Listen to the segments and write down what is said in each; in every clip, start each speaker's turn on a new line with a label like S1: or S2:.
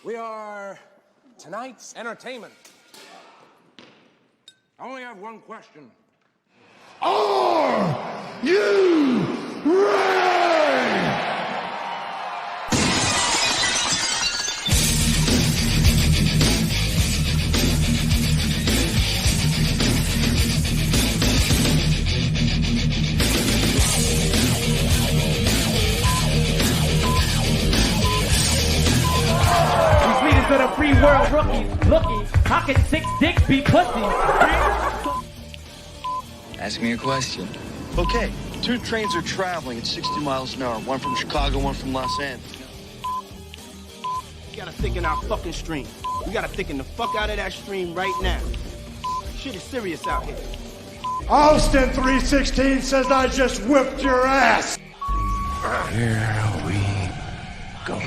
S1: We are tonight's entertainment. I only have one question.
S2: Are you ready?
S3: For the free world rookies, looking, how can 6 dicks be pussies?
S4: Ask me a question.
S5: Okay, 2 trains are traveling at 60 miles an hour. One from Chicago, one from Los Angeles.
S6: We gotta thicken our fucking stream. We gotta thicken the fuck out of that stream right now. Shit is serious out here.
S2: Austin 316 says I just whipped your ass.
S1: Here we go.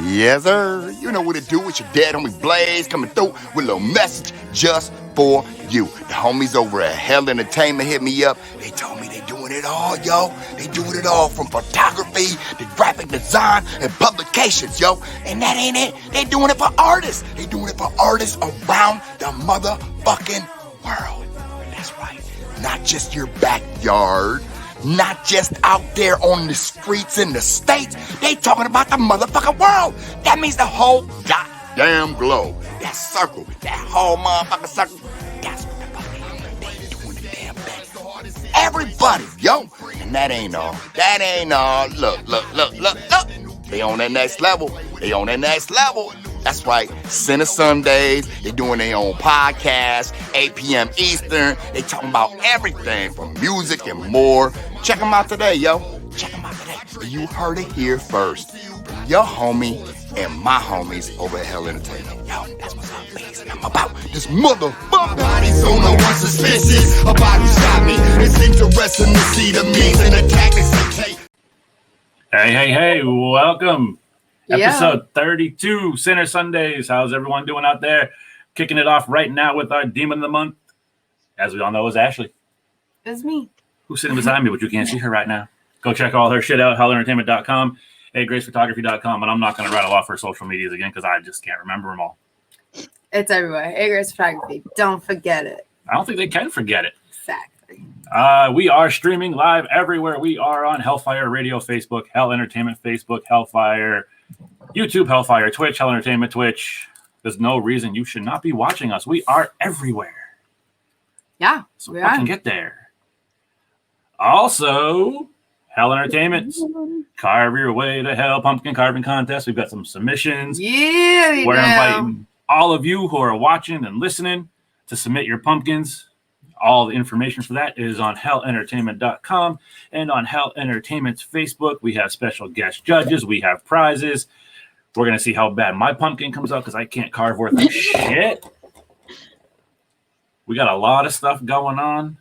S7: Yes, sir. You know what to do. It's your dad, homie Blaze, coming through with a little message just for you. The homies over at Hell Entertainment hit me up. They told me they doing it all, yo. They doing it all from photography to graphic design and publications, yo. And that ain't it. They doing it for artists. They doing it for artists around the motherfucking world. That's right. Not just your backyard. Not just out there on the streets in the States. They talking about the motherfucking world. That means the whole goddamn globe. That circle, that whole motherfucking circle. That's what the fuck they doing the damn thing. Everybody, yo. And that ain't all. That ain't all. Look. They on that next level. They on that next level. That's right, Sundaze. They doing their own podcast, 8 p.m. Eastern. They talking about everything from music and more. Check them out today, yo. Check them out today. You heard it here first. From your homie and my homies over at Hell Entertainment. Yo, that's what's up, baby. I'm about this motherfucker.
S2: Body's on no one suspicious about who shot me. It's interesting to see the means and the tactics they take.
S8: Hey, welcome. Episode 32, Sundaze. How's everyone doing out there? Kicking it off right now with our Demon of the Month. As we all know, is Ashley.
S9: It's me.
S8: Who's sitting beside me, but you can't see her right now. Go check all her shit out, hellentertainment.com, gracephotography.com, and I'm not going to rattle off her social medias again because I just can't remember them all.
S9: It's everywhere. Grace Photography. Don't forget it.
S8: I don't think they can forget it.
S9: Exactly.
S8: We are streaming live everywhere. We are on Hellfire Radio, Facebook, Hell Entertainment, Facebook, Hellfire, YouTube, Hellfire, Twitch, Hell Entertainment, Twitch. There's no reason you should not be watching us. We are everywhere.
S9: Yeah,
S8: so we can get there. Also, Hell Entertainment, Carve Your Way to Hell Pumpkin Carving Contest. We've got some submissions.
S9: Yeah,
S8: we're inviting all of you who are watching and listening to submit your pumpkins. All the information for that is on hellentertainment.com and on Hell Entertainment's Facebook. We have special guest judges. We have prizes. We're going to see how bad my pumpkin comes out because I can't carve worth of shit. We got a lot of stuff going on.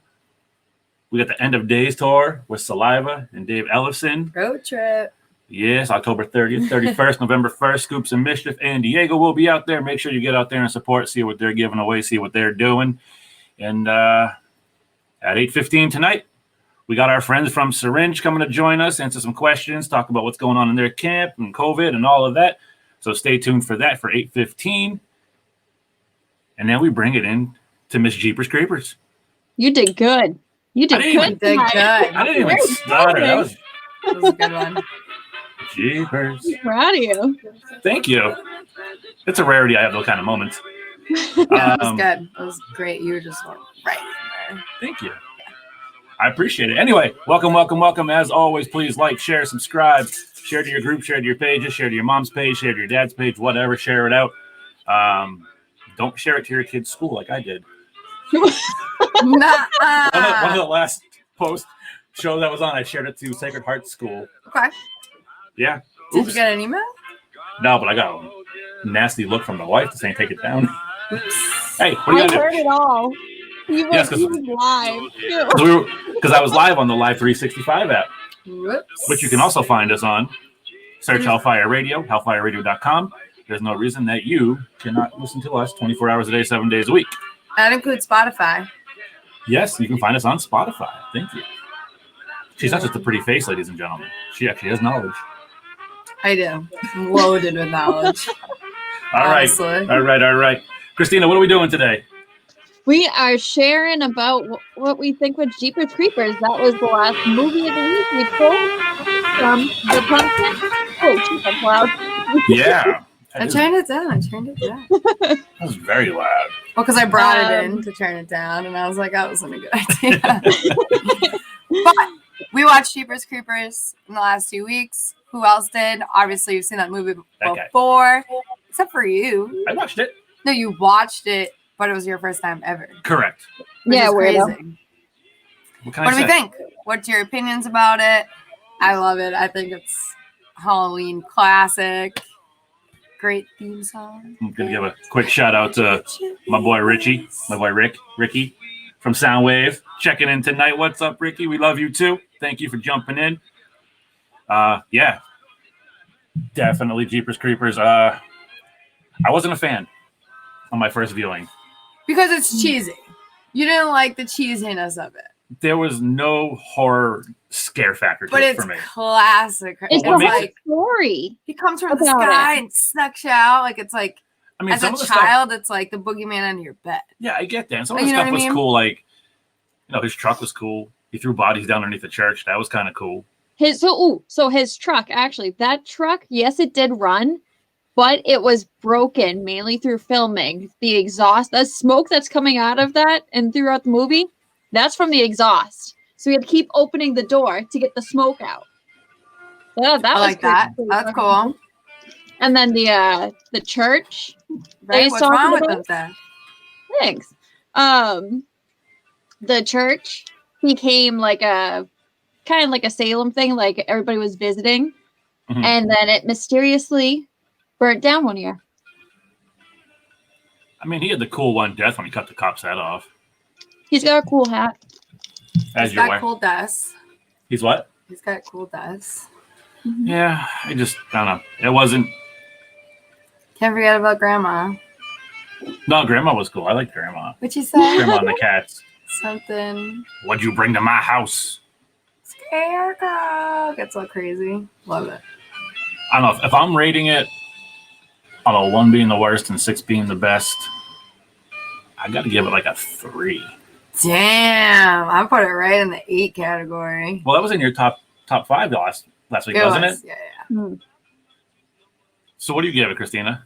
S8: We got the End of Days tour with Saliva and Dave Ellison.
S9: Road trip.
S8: Yes, October 30th, 31st, November 1st. Scoops and Mischief and Diego will be out there. Make sure you get out there and support, see what they're giving away, see what they're doing. And at 8:15 tonight, we got our friends from Sryinge coming to join us, answer some questions, talk about what's going on in their camp and COVID and all of that. So stay tuned for that for 8:15. And then we bring it in to Miss Jeepers Creepers.
S10: You did good. You did good.
S8: I didn't even stutter. That was
S9: a good one.
S8: Jeepers.
S10: Proud of you.
S8: Thank you. It's a rarity I have those kind of moments.
S9: That was good. It was great. You were just right in there.
S8: Thank you. I appreciate it. Anyway, welcome. As always, please like, share, subscribe, share to your group, share to your pages, share to your mom's page, share to your dad's page, whatever. Share it out. Don't share it to your kid's school like I did.
S9: Nuh-uh.
S8: One of the last post show that was on, I shared it to Sacred Heart School.
S9: Okay.
S8: Yeah.
S9: Did you get an email?
S8: No, but I got a nasty look from the wife saying take it down. Hey, what are you
S10: I
S8: gonna
S10: heard it all. You were,
S8: Yes, 'cause-
S10: you were live too.
S8: do? Because I was live on the Live 365 app,
S9: Whoops.
S8: which you can also find us on. Search Hellfire Radio, hellfireradio.com. There's no reason that you cannot listen to us 24 hours a day, 7 days a week.
S9: That includes Spotify.
S8: Yes, you can find us on Spotify. Thank you. She's not just a pretty face, ladies and gentlemen. She actually has knowledge.
S9: I do. I'm loaded with knowledge.
S8: All right.
S9: Honestly.
S8: All right. Christina, what are we doing today?
S10: We are sharing about what we think was Jeepers Creepers. That was the last movie of the week. We pulled from the pumpkin. Oh, jeez, that's loud.
S8: Yeah.
S9: I turned it down.
S8: That was very loud.
S9: Well, because I brought it in to turn it down, and I was like, that wasn't a good idea. But we watched Jeepers Creepers in the last 2 weeks. Who else did? Obviously, you've seen that movie before, except for you.
S8: I watched it.
S9: No, you watched it, but it was your first time ever.
S8: Correct.
S9: Which
S10: Yeah,
S9: is
S10: weirdo.
S9: crazy.
S8: What can
S9: What
S8: I
S9: do we
S8: say?
S9: think? What's your opinions about it? I love it. I think it's Halloween classic. Great theme song.
S8: I'm going to give a quick shout out to my boy Richie, my boy Ricky from Soundwave, checking in tonight. What's up, Ricky? We love you too. Thank you for jumping in. Yeah, definitely Jeepers Creepers. I wasn't a fan on my first viewing.
S9: Because it's cheesy. You didn't like the cheesiness of it.
S8: There was no horror scare factor to
S9: But
S8: it
S9: it's
S8: for me.
S9: classic.
S10: It's
S8: What
S10: the
S8: makes
S10: whole
S8: it-
S10: story.
S9: He comes from the
S10: about
S9: sky
S10: it.
S9: and sucks you out. Like it's like
S8: I mean,
S9: as
S8: some
S9: a
S8: of the stuff,
S9: child, it's like the boogeyman under your bed.
S8: yeah, I get that. And some of the
S9: You know
S8: stuff
S9: what I
S8: was
S9: mean?
S8: cool. Like, his truck was cool. He threw bodies down underneath the church. That was kind of cool.
S10: So his truck, actually, that truck, yes, it did run, but it was broken mainly through filming. The exhaust, the smoke that's coming out of that and throughout the movie, that's from the exhaust. So we had to keep opening the door to get the smoke out. Yeah, that
S9: I
S10: was
S9: like that.
S10: pretty
S9: That's
S10: fucking
S9: cool.
S10: And then the church.
S9: Right?
S10: he's
S9: What's wrong
S10: talking
S9: with them
S10: about?
S9: then?
S10: Thanks. The church became like a kind of like a Salem thing, like everybody was visiting,
S8: Mhm.
S10: and then it mysteriously burnt down one year.
S8: I mean, he had the cool one death when he cut the cop's head off.
S10: He's got a cool hat.
S8: As
S9: He's
S8: you're
S9: got
S8: aware.
S9: cool deaths.
S8: He's what?
S9: He's got cool deaths.
S8: Yeah, I don't know. It wasn't.
S9: Can't forget about Grandma.
S8: No, Grandma was cool. I like Grandma.
S9: What'd you say?
S8: Grandma and the cats.
S9: Something.
S8: What'd you bring to my house?
S9: Scarecrow. Gets all crazy. Love it.
S8: I don't know. If I'm rating it on a 1 being the worst and 6 being the best, I got to give it like a 3.
S9: Damn. I put it right in the 8 category.
S8: Well, that was in your top 5 last week, wasn't it?
S9: Yeah.
S8: So what do you give it, Christina?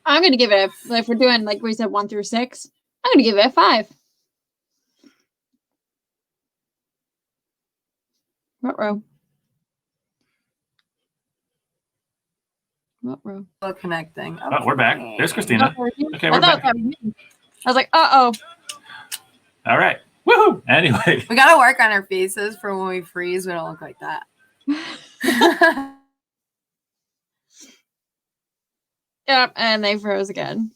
S10: I'm gonna give it if we're doing like we said 1 through 6. I'm gonna give it a 5. What row? What row?
S9: Still connecting.
S8: Oh, we're back. There's Christina. Okay, we're back.
S10: I was like, uh-oh.
S8: All right. Woohoo! Anyway,
S9: We gotta work on our faces for when we freeze. We don't look like that.
S10: Yep, and they froze again.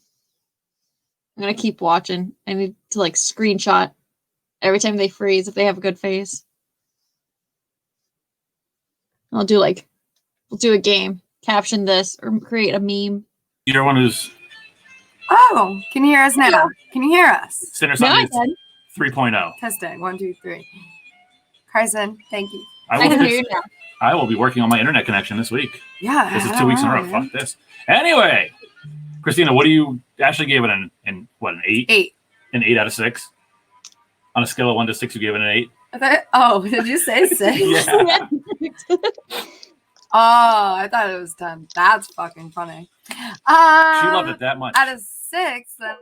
S10: I'm gonna keep watching. I need to like screenshot every time they freeze if they have a good face. We'll do a game. Caption this or create a meme.
S8: you're one who's
S9: Oh, can you hear us now? Can you hear us?
S8: Sinner
S10: No, I
S8: Sundaze
S10: can.
S8: 3.0.
S9: Testing. 1, 2, 3. Carson, thank you.
S10: I
S8: will
S10: can
S8: fix
S10: hear you
S8: it.
S10: now.
S8: I will be working on my internet connection this week.
S9: Yeah.
S8: This is 2 weeks in a row. Fuck this. Anyway, Christina, what do you actually gave it an 8?
S9: 8.
S8: An 8 out of 6? On a scale of 1 to 6, you gave it an 8?
S9: Did you say 6?
S8: Yeah.
S9: Oh, I thought it was 10. That's fucking funny.
S8: She loved it that much.
S9: Out of 6, then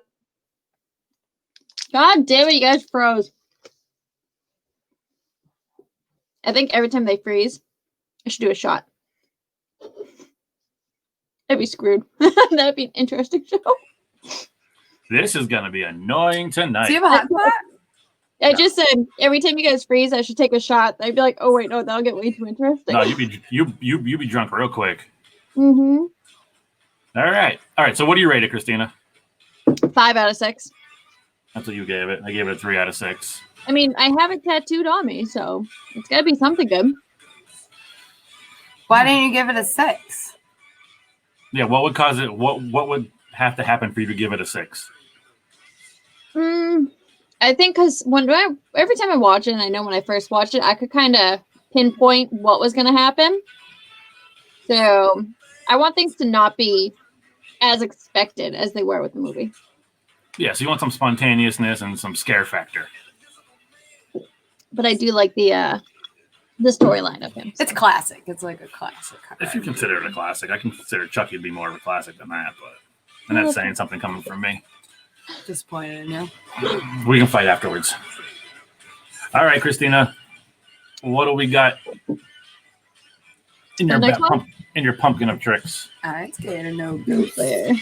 S10: God damn it, you guys froze. I think every time they freeze, I should do a shot. I'd be screwed. That'd be an interesting show.
S8: This is gonna be annoying tonight.
S9: Do you have a hot spot?
S10: I just said every time you guys freeze, I should take a shot. I'd be like, oh wait, no, that'll get way too interesting.
S8: No, you be drunk real quick.
S10: Mm-hmm.
S8: All right. So what do you rate it, Christina?
S10: 5 out of 6.
S8: That's what you gave it. I gave it a 3 out of 6.
S10: I mean, I have it tattooed on me, so it's gotta be something good.
S9: Why didn't you give it a 6?
S8: Yeah, what would cause it? What would have to happen for you to give it a 6?
S10: I think because every time I watch it, and I know when I first watched it, I could kind of pinpoint what was going to happen. So I want things to not be as expected as they were with the movie.
S8: Yeah, so you want some spontaneousness and some scare factor.
S10: But I do like the storyline of him.
S9: It's classic. It's like a classic.
S8: If you consider it a classic, I consider Chucky to be more of a classic than that. And that's saying something coming from me.
S9: Disappointed in you.
S8: We can fight afterwards. All right, Christina, what do we got in your pumpkin of tricks?
S9: I'm scared of no ghosts.
S10: There.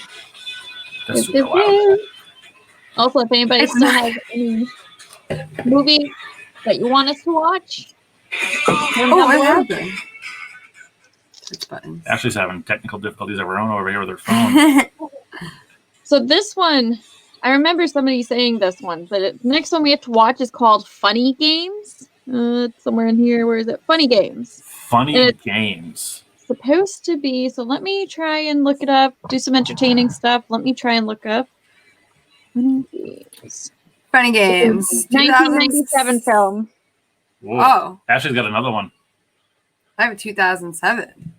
S8: That's super loud.
S10: Also, if anybody still has any movie that you want us to watch,
S9: what happened? Buttons.
S8: Ashley's having technical difficulties of her own over here with her phone.
S10: So this one, I remember somebody saying this one, but the next one we have to watch is called Funny Games. It's somewhere in here. Where is it? Funny Games.
S8: Funny Games.
S10: Supposed to be. So let me try and look it up. Do some entertaining stuff. Let me try and look up. Funny Games.
S9: Funny Games.
S10: 1997 film.
S8: Whoa.
S9: Oh.
S8: Ashley's got another one.
S9: I have a 2007.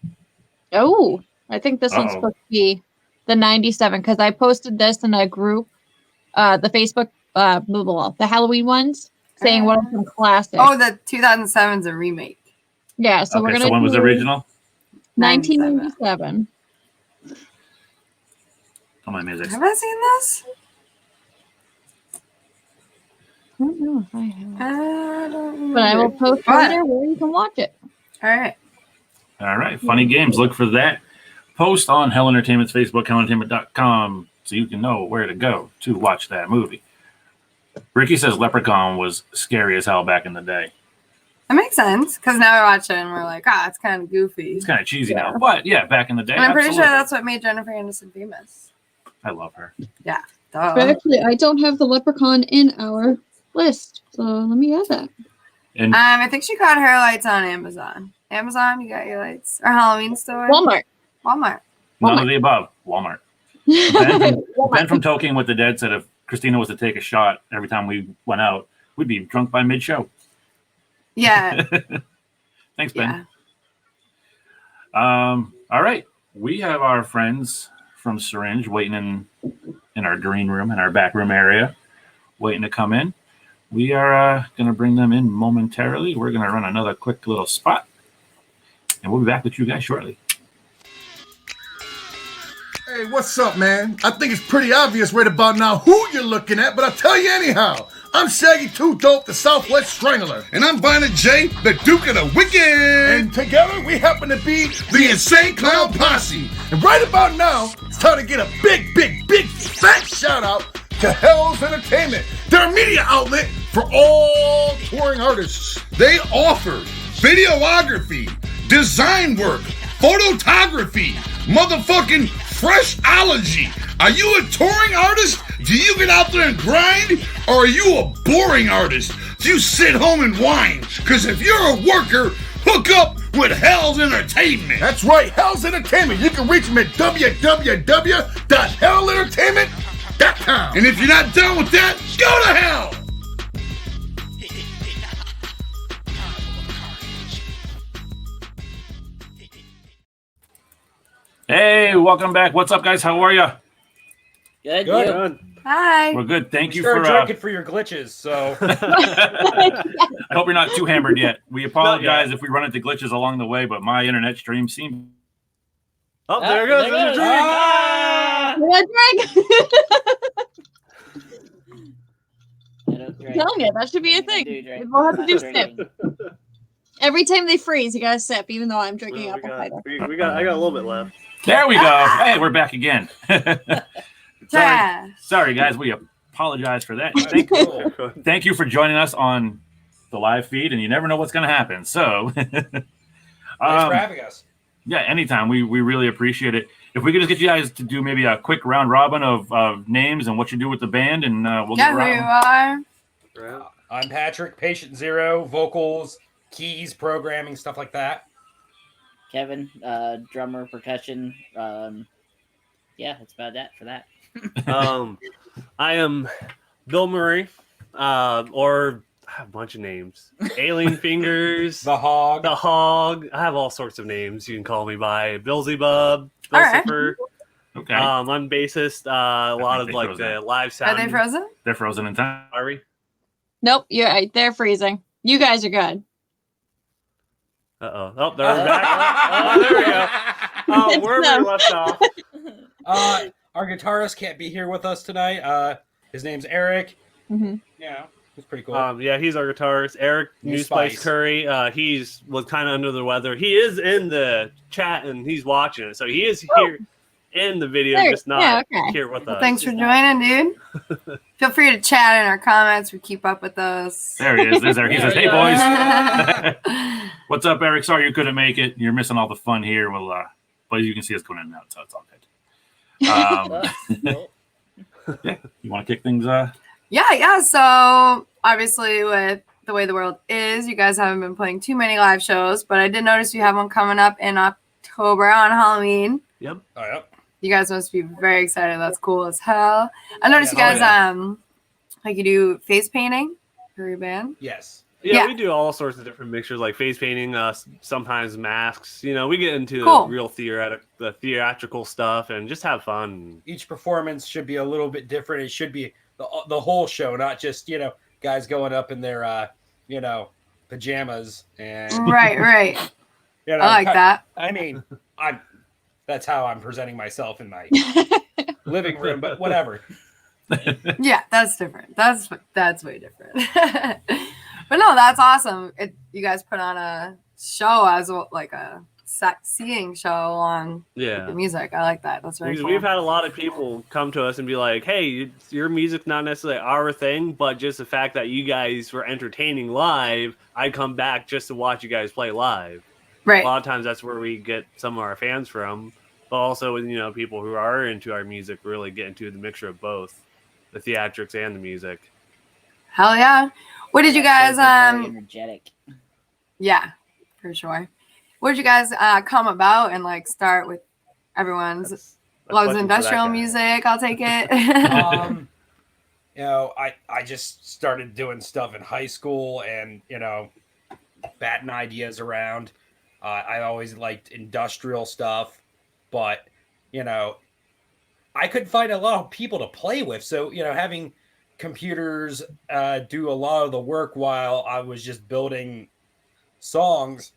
S10: Oh, I think this one's supposed to be the 97 because I posted this in a group, the Facebook, the Halloween ones, saying what are some classics.
S9: Oh, the 2007 is a remake.
S10: Yeah, so we're gonna.
S8: So when was the original?
S10: 1997.
S8: Oh, my music.
S9: Have I seen this?
S10: I don't know if I have.
S9: I don't know.
S10: But I will post later where you can watch it.
S9: All right.
S8: All right. Funny Games. Look for that post on Hell Entertainment's Facebook, hellentertainment.com, so you can know where to go to watch that movie. Ricky says Leprechaun was scary as hell back in the day.
S9: That makes sense because now we watch it and we're like, it's kind of goofy.
S8: It's kind of cheesy now. But yeah, back in the day.
S9: And I'm pretty sure that's what made Jennifer Aniston famous.
S8: I love her.
S9: Yeah.
S10: But actually, I don't have the Leprechaun in our list, so let me add that.
S8: And
S9: I think she got her lights on Amazon. Amazon, you got your lights. Or Halloween store?
S10: Walmart.
S8: None of the above. Walmart. Ben from Talking with the Dead said if Christina was to take a shot every time we went out, we'd be drunk by mid-show.
S9: Yeah.
S8: Thanks, Ben. Yeah. All right. We have our friends from Sryinge waiting in our green room, in our back room area, waiting to come in. We are going to bring them in momentarily. We're going to run another quick little spot, and we'll be back with you guys shortly.
S2: Hey, what's up, man? I think it's pretty obvious right about now who you're looking at, but I'll tell you anyhow. I'm Shaggy Too Dope, the Southwest Strangler.
S7: And I'm Bonnet J, the Duke of the Wicked.
S2: And together we happen to be
S7: the Insane Clown Posse.
S2: And right about now, it's time to get a big fat shout out to Hell's Entertainment. They're a media outlet for all touring artists.
S7: They offer videography, design work, photography, motherfucking freshology. Are you a touring artist? Do you get out there and grind? Or are you a boring artist? Do you sit home and whine? Because if you're a worker, hook up with Hell's Entertainment.
S2: That's right, Hell's Entertainment. You can reach them at www.hellentertainment.com.
S7: And if you're not done with that, go to hell!
S8: Hey, welcome back. What's up, guys? How are you?
S3: Good.
S9: Hi.
S8: We're good. Thank you
S3: Start
S8: for
S3: drinking for your glitches. So
S8: I hope you're not too hammered yet. We apologize if we run into glitches along the way, but my internet stream seemed.
S3: Oh, there it goes. There's
S10: a drink. I'm telling you, that should be a thing. We'll have to do sip. Every time they freeze, you gotta sip, even though I'm drinking apple cider.
S3: I got a little bit left.
S8: There we go. Hey, we're back again.
S9: Yeah.
S8: Sorry, guys. We apologize for that. Thank you for joining us on the live feed, and you never know what's going to happen. So,
S1: Thanks for having us.
S8: Yeah, anytime. We really appreciate it. If we could just get you guys to do maybe a quick round robin of names and what you do with the band, and we'll get
S9: Who you
S8: around.
S9: are.
S1: I'm Patrick, Patient Zero, vocals, keys, programming, stuff like that.
S4: Kevin, drummer, percussion. Yeah, that's about that for that.
S11: I am Bill Murray, or I have a bunch of names. Alien Fingers,
S1: The Hog.
S11: I have all sorts of names you can call me by. Billsy Bub,
S9: All right.
S11: Billsifer.
S8: Okay.
S11: I'm bassist. A lot of
S8: they
S11: like
S8: froze
S11: the
S8: out.
S11: live
S9: Are
S11: sound.
S9: they frozen?
S8: They're frozen in time.
S11: Are we?
S10: Nope, you're right. They're freezing. You guys are good.
S11: Oh, there we're back. Oh, there we go. Oh, where we left off.
S1: Our guitarist can't be here with us tonight. His name's Eric.
S10: Mm-hmm.
S1: Yeah, he's pretty cool.
S11: Yeah, he's our guitarist. Eric New Spice Curry. Was kind of under the weather. He is in the chat and he's watching it, so he is here in the video, just not here with us.
S9: Thanks for joining, dude. Feel free to chat in our comments. We keep up with those.
S8: There he is. He says, "Hey boys, what's up, Eric? Sorry you couldn't make it. You're missing all the fun here. Well, but you can see us going in and out, so it's all good." Yeah, you want to kick things?
S9: Yeah. So obviously, with the way the world is, you guys haven't been playing too many live shows, but I did notice you have one coming up in October on Halloween.
S11: Yep.
S1: Oh, yep.
S9: You guys must be very excited. That's cool as hell. I noticed you guys like you do face painting for your band.
S1: Yes.
S11: Yeah, we do all sorts of different mixtures, like face painting, sometimes masks. We get into the real theatrical stuff and just have fun.
S1: Each performance should be a little bit different. It should be the whole show, not just, guys going up in their, pajamas. And
S9: Right. I like that.
S1: I mean, that's how I'm presenting myself in my living room, but whatever.
S9: Yeah, that's different. That's way different. But no, that's awesome. You guys put on a show as like a seeing show along with the music. I like that. That's very cool.
S11: We've had a lot of people come to us and be like, "Hey, your music's not necessarily our thing, but just the fact that you guys were entertaining live, I come back just to watch you guys play live."
S9: Right.
S11: A lot of times that's where we get some of our fans from, but also people who are into our music really get into the mixture of both the theatrics and the music.
S9: Hell yeah! What did you guys
S4: Very energetic.
S9: Yeah, for sure. What did you guys come about and like start with? Everyone's loves industrial music. I'll take it.
S1: I just started doing stuff in high school and batting ideas around. I always liked industrial stuff, but I couldn't find a lot of people to play with. So having computers do a lot of the work while I was just building songs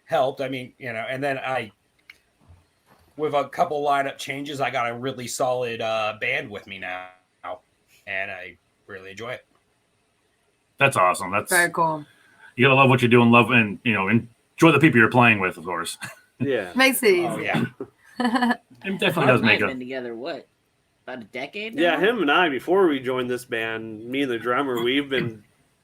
S1: helped. I mean, and then with a couple lineup changes, I got a really solid band with me now, and I really enjoy it.
S8: That's awesome. That's
S9: very cool.
S8: You gotta love what you're doing, love and enjoy the people you're playing with, of course.
S11: Yeah,
S9: makes it easy.
S1: Oh, yeah.
S8: It definitely does make
S4: it. Been together what? About a decade now?
S11: Yeah, him and I, before we joined this band, me and the drummer, we've been,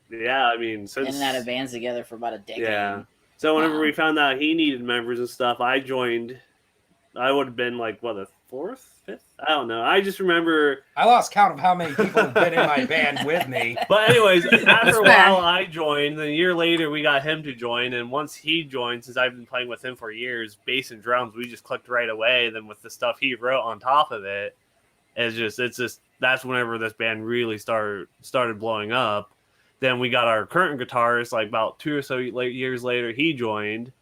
S11: since...
S4: In and out of bands together for about a decade.
S11: Yeah. So whenever we found out he needed members and stuff, I joined. I would have been like, the fourth, fifth? I don't know. I just remember...
S1: I lost count of how many people have been in my band with me.
S11: But anyways, after a while, I joined. Then a year later, we got him to join. And once he joined, since I've been playing with him for years, bass and drums, we just clicked right away. Then with the stuff he wrote on top of it, it's just that's whenever this band really started blowing up. Then we got our current guitarist, like about 2 or so years later, he joined.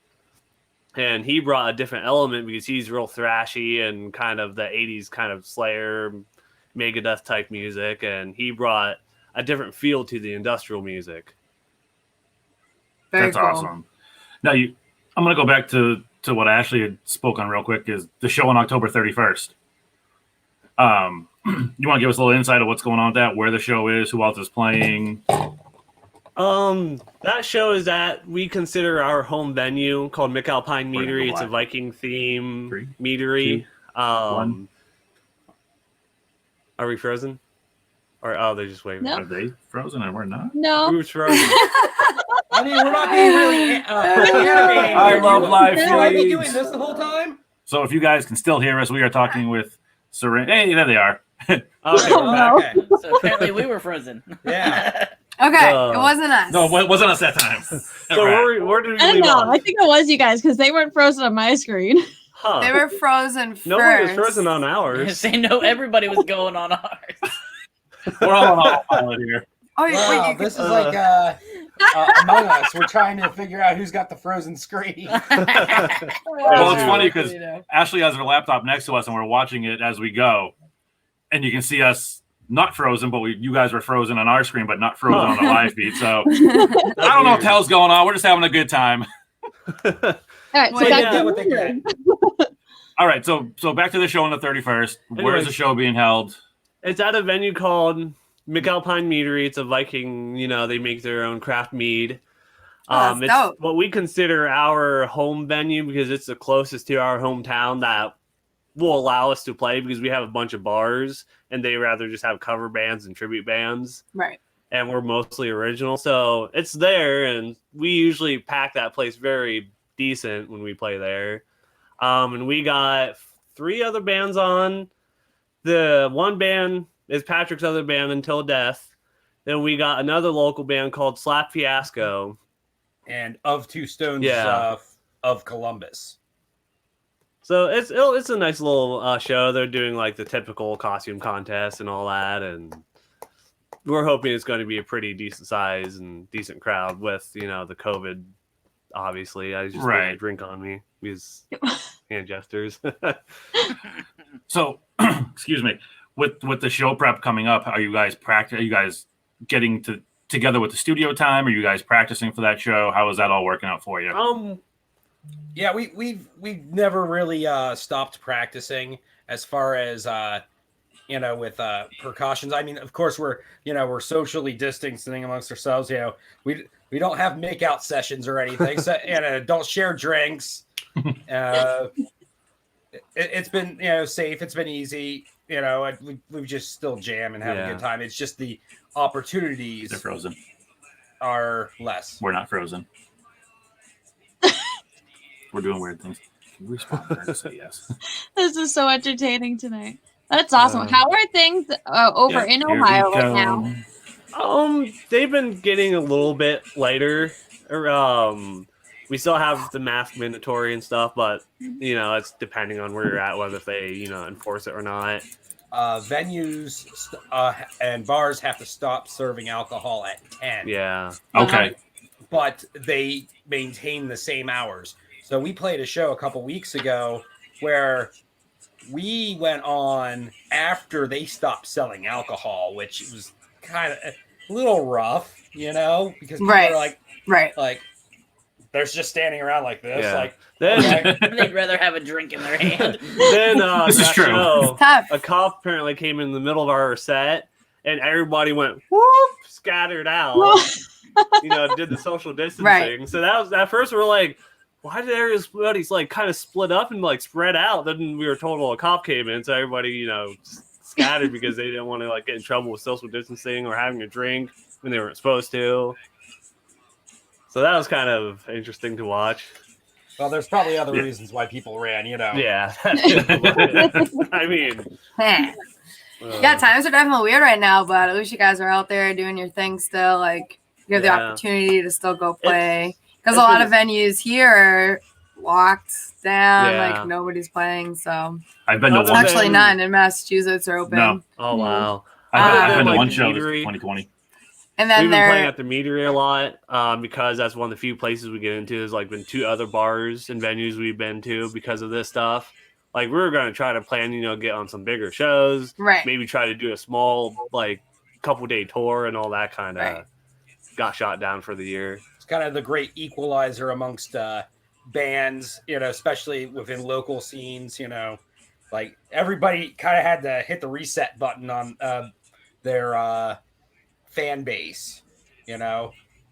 S11: And he brought a different element because he's real thrashy and kind of the 80s kind of Slayer, Megadeth type music. And he brought a different feel to the industrial music.
S8: That's cool. Awesome. Now, I'm going to go back to what Ashley had spoke on real quick, is the show on October 31st. You want to give us a little insight of what's going on with that, where the show is, who else is playing?
S11: That show is at we consider our home venue called McAlpine Meadery. It's a Viking theme meadery.
S8: 1.
S11: Are we frozen? Or they're just waving.
S10: Nope.
S8: Are they frozen and we're not?
S10: No.
S11: Who's frozen?
S1: I mean, we're not being really animated.
S8: I love live
S1: Should I be
S8: feeds.
S1: doing this the whole time?
S8: So if you guys can still hear us, we are talking with Sryinge. Hey, there they are.
S11: Okay, we're back.
S1: Okay.
S4: So apparently we were frozen.
S1: Yeah.
S9: Okay, it wasn't us.
S8: No, it wasn't us that time.
S11: So where did we
S10: I don't
S11: leave
S10: know.
S11: off?
S10: I think it was you guys because they weren't frozen on my screen.
S11: Huh.
S9: They were frozen first.
S11: Nobody was frozen on ours.
S4: Say no, everybody was going on ours.
S8: We're all on autopilot here.
S9: Oh,
S1: Wow,
S9: wait,
S1: this is like Among Us. We're trying to figure out who's got the frozen screen.
S8: Well, it's funny because Ashley has her laptop next to us and we're watching it as we go. And you can see us not frozen, but you guys were frozen on our screen, but not frozen on the live feed. So I don't know what the hell's going on. We're just having a good time.
S10: All right, so
S1: Well,
S10: back
S1: yeah,
S10: to
S1: what they get.
S8: All right, so back to the show on the 31st. Where is the show being held?
S11: It's at a venue called McAlpine Meadery. It's a Viking, they make their own craft mead.
S9: Oh, that's
S11: It's
S9: dope.
S11: what we consider our home venue because it's the closest to our hometown that will allow us to play because we have a bunch of bars and they rather just have cover bands and tribute bands.
S9: Right.
S11: And we're mostly original. So it's there and we usually pack that place very decent when we play there. And we got 3 other bands on. The one band is Patrick's other band, Until Death. Then we got another local band called Slap Fiasco.
S1: And Of Two Stones of Columbus.
S11: So it's a nice little show. They're doing like the typical costume contest and all that. And we're hoping it's going to be a pretty decent size and decent crowd with, the COVID, obviously. I just
S8: Right.
S11: put a drink on me. These hand gestures.
S8: So, excuse me. With the show prep coming up, are you guys getting together with the studio time? Are you guys practicing for that show? How is that all working out for you?
S1: Yeah, we've never really stopped practicing as far as with precautions. I mean, of course we're socially distancing amongst ourselves. We don't have makeout sessions or anything. So don't share drinks. It's been safe. It's been easy. We just still jam and have a good time. It's just the opportunities
S8: They're frozen.
S1: are less.
S8: We're not frozen. We're doing weird things. Can you respond to say yes?
S10: This is so entertaining tonight. That's awesome. How are things over in Ohio right now?
S11: They've been getting a little bit lighter. We still have the mask mandatory and stuff, but it's depending on where you're at, whether if they enforce it or not.
S1: Venues and bars have to stop serving alcohol at 10.
S11: Yeah.
S8: Okay.
S1: But they maintain the same hours. So we played a show a couple weeks ago where we went on after they stopped selling alcohol, which was kind of a little rough, because people are like they're just standing around like this.
S11: Yeah.
S1: Like
S11: then
S4: They'd rather have a drink in their hand.
S11: Then
S8: This is true.
S11: Show,
S9: Tough.
S11: a cop apparently came in the middle of our set, and everybody went whoop, scattered out. Did the social distancing.
S9: Right.
S11: So that was at first we were like, why did everybody's like kind of split up and like spread out? Then we were told a cop came in, so everybody scattered because they didn't want to like get in trouble with social distancing or having a drink when they weren't supposed to. So that was kind of interesting to watch.
S1: Well, there's probably other reasons why people ran,
S11: Yeah. I mean,
S9: yeah, times are definitely weird right now, but at least you guys are out there doing your thing still. Like, you have the opportunity to still go play. Because a lot of venues here are locked down, like nobody's playing. So
S8: I've been to one.
S9: Actually, none in Massachusetts are open.
S8: No.
S11: Oh, wow.
S8: I've been to
S11: like
S8: one
S11: the
S8: show this
S11: Meadery.
S8: 2020.
S9: And then
S11: We've been playing
S9: they're
S11: at the Meadery a lot because that's one of the few places we get into. There's like been 2 other bars and venues we've been to because of this stuff. Like we were going to try to plan, get on some bigger shows,
S9: right.
S11: Maybe try to do a small like couple-day tour and all that kind of got shot down for the year.
S1: It's kind of the great equalizer amongst bands, especially within local scenes. Like everybody kind of had to hit the reset button on their fan base,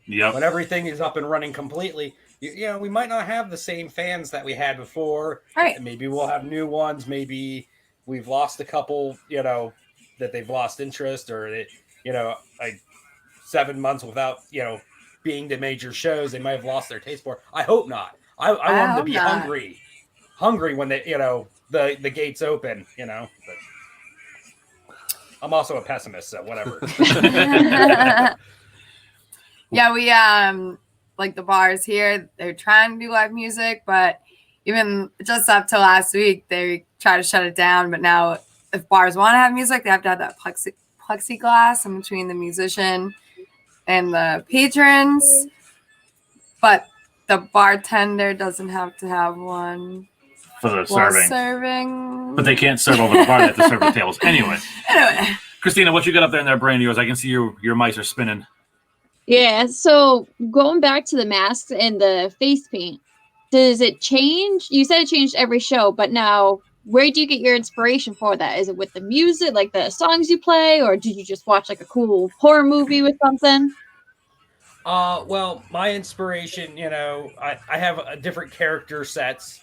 S8: Yep.
S1: When everything is up and running completely, you know, we might not have the same fans that we had before.
S9: Right.
S1: Maybe we'll have new ones. Maybe we've lost a couple, you know, that they've lost interest, or it, you know, like 7 months without, you know, being to major shows, they might have lost their taste for it. I hope not. I want them to
S9: hope
S1: be
S9: not.
S1: hungry when they, you know, the gates open, you know. But I'm also a pessimist, so whatever.
S9: Yeah, we like the bars here, they're trying to do live music, but even just up till last week they try to shut it down. But now if bars want to have music, they have to have that plexiglass in between the musician and the patrons. But the bartender doesn't have to have one
S8: For the
S9: while
S8: serving.
S9: serving.
S8: But they can't serve over the bar. They have to serve the tables. Anyway.
S9: Anyway.
S8: Christina, what you got up there in that brain of yours? I can see your mics are spinning.
S10: Yeah, so going back to the masks and the face paint, does it change? You said it changed every show, but now where do you get your inspiration for that? Is it with the music, like the songs you play, or did you just watch like a cool horror movie with something?
S1: Well, my inspiration, you know, I have a different character sets.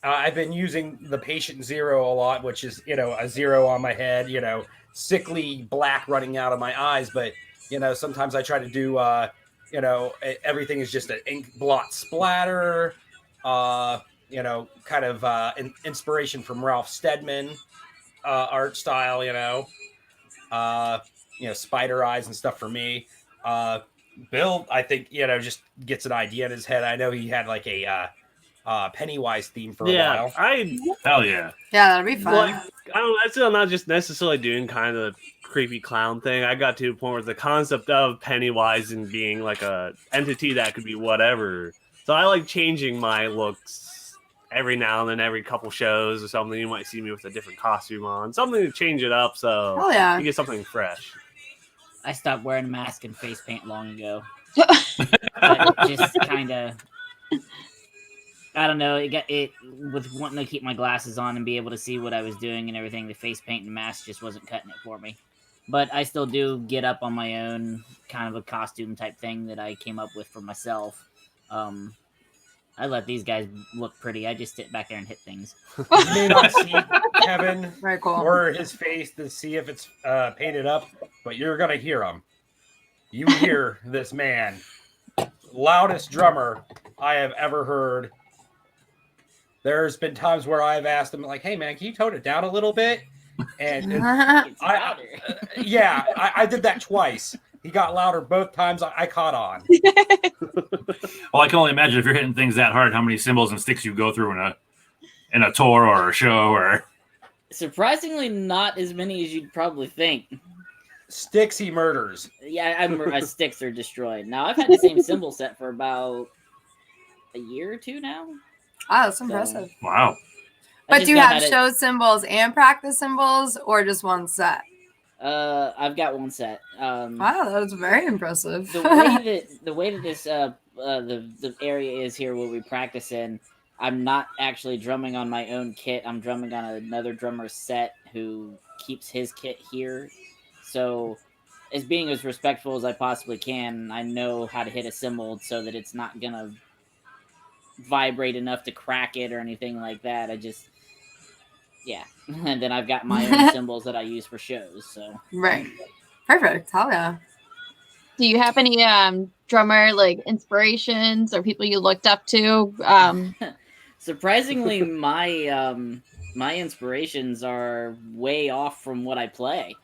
S1: I've been using the Patient Zero a lot, which is, you know, a zero on my head, you know, sickly black running out of my eyes. But, you know, sometimes I try to do, you know, everything is just an ink blot splatter, you know, kind of inspiration from Ralph Steadman art style, you know, spider eyes and stuff for me. Bill, I think, you know, just gets an idea in his head. I know he had like a Pennywise theme for a while.
S8: Hell yeah.
S9: Yeah, that'd be fun.
S11: Well, I'm still not just necessarily doing kind of the creepy clown thing. I got to a point where the concept of Pennywise and being like a entity that could be whatever. So I like changing my looks every now and then, every couple shows or something. You might see me with a different costume on, something to change it up so
S9: Oh, yeah.
S11: you get something fresh.
S4: I stopped wearing a mask and face paint long ago. Just kind of, I don't know. It with wanting to keep my glasses on and be able to see what I was doing and everything. The face paint and mask just wasn't cutting it for me. But I still do get up on my own, kind of a costume type thing that I came up with for myself. I let these guys look pretty. I just sit back there and hit things.
S1: You may not see Kevin
S9: Very cool.
S1: or his face to see if it's painted up, but you're gonna hear him. You hear this man, loudest drummer I have ever heard. There's been times where I've asked him, like, "Hey man, can you tone it down a little bit?" And I did that twice. He got louder both times. I caught on.
S8: Well, I can only imagine if you're hitting things that hard, how many cymbals and sticks you go through in a tour or a show or.
S4: Surprisingly, not as many as you'd probably think.
S1: Sticks he murders.
S4: Yeah, my sticks are destroyed. Now I've had the same cymbal set for about a year or two now.
S9: Wow, that's impressive.
S8: Wow.
S9: But do you have show cymbals and practice cymbals, or just one set?
S4: I've got one set.
S9: Wow, that was very impressive.
S4: The way that this the area is here where we practice in, I'm not actually drumming on my own kit. I'm drumming on another drummer's set who keeps his kit here. So, as being as respectful as I possibly can, I know how to hit a cymbal so that it's not gonna vibrate enough to crack it or anything like that. And then I've got my own cymbals that I use for shows. So
S9: right, perfect. Hell yeah.
S10: Do you have any drummer like inspirations or people you looked up to?
S4: Surprisingly, my inspirations are way off from what I play.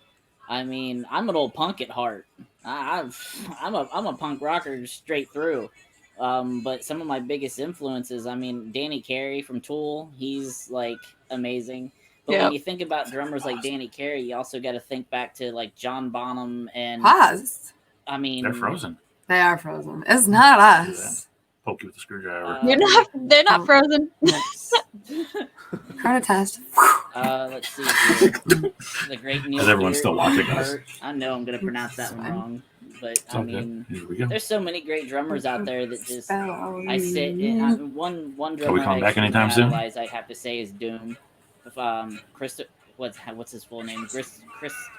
S4: I mean, I'm an old punk at heart. I'm a punk rocker straight through. But some of my biggest influences, I mean, Danny Carey from Tool, he's like amazing. But when you think about drummers like Danny Carey, you also got to think back to like John Bonham and.
S9: Pause.
S4: I mean,
S8: they're frozen.
S9: They are frozen. It's not us.
S8: Poke you with a screwdriver.
S10: They're not frozen.
S9: Trying to test.
S4: Let's see. The great Neil.
S8: Is everyone still watching us?
S4: I know I'm going to pronounce that one wrong. But
S8: I mean,
S4: there's so many great drummers out there that just I sit in one drummer.
S8: Are we coming back anytime soon?
S4: I have to say is Doom. If what's his full name?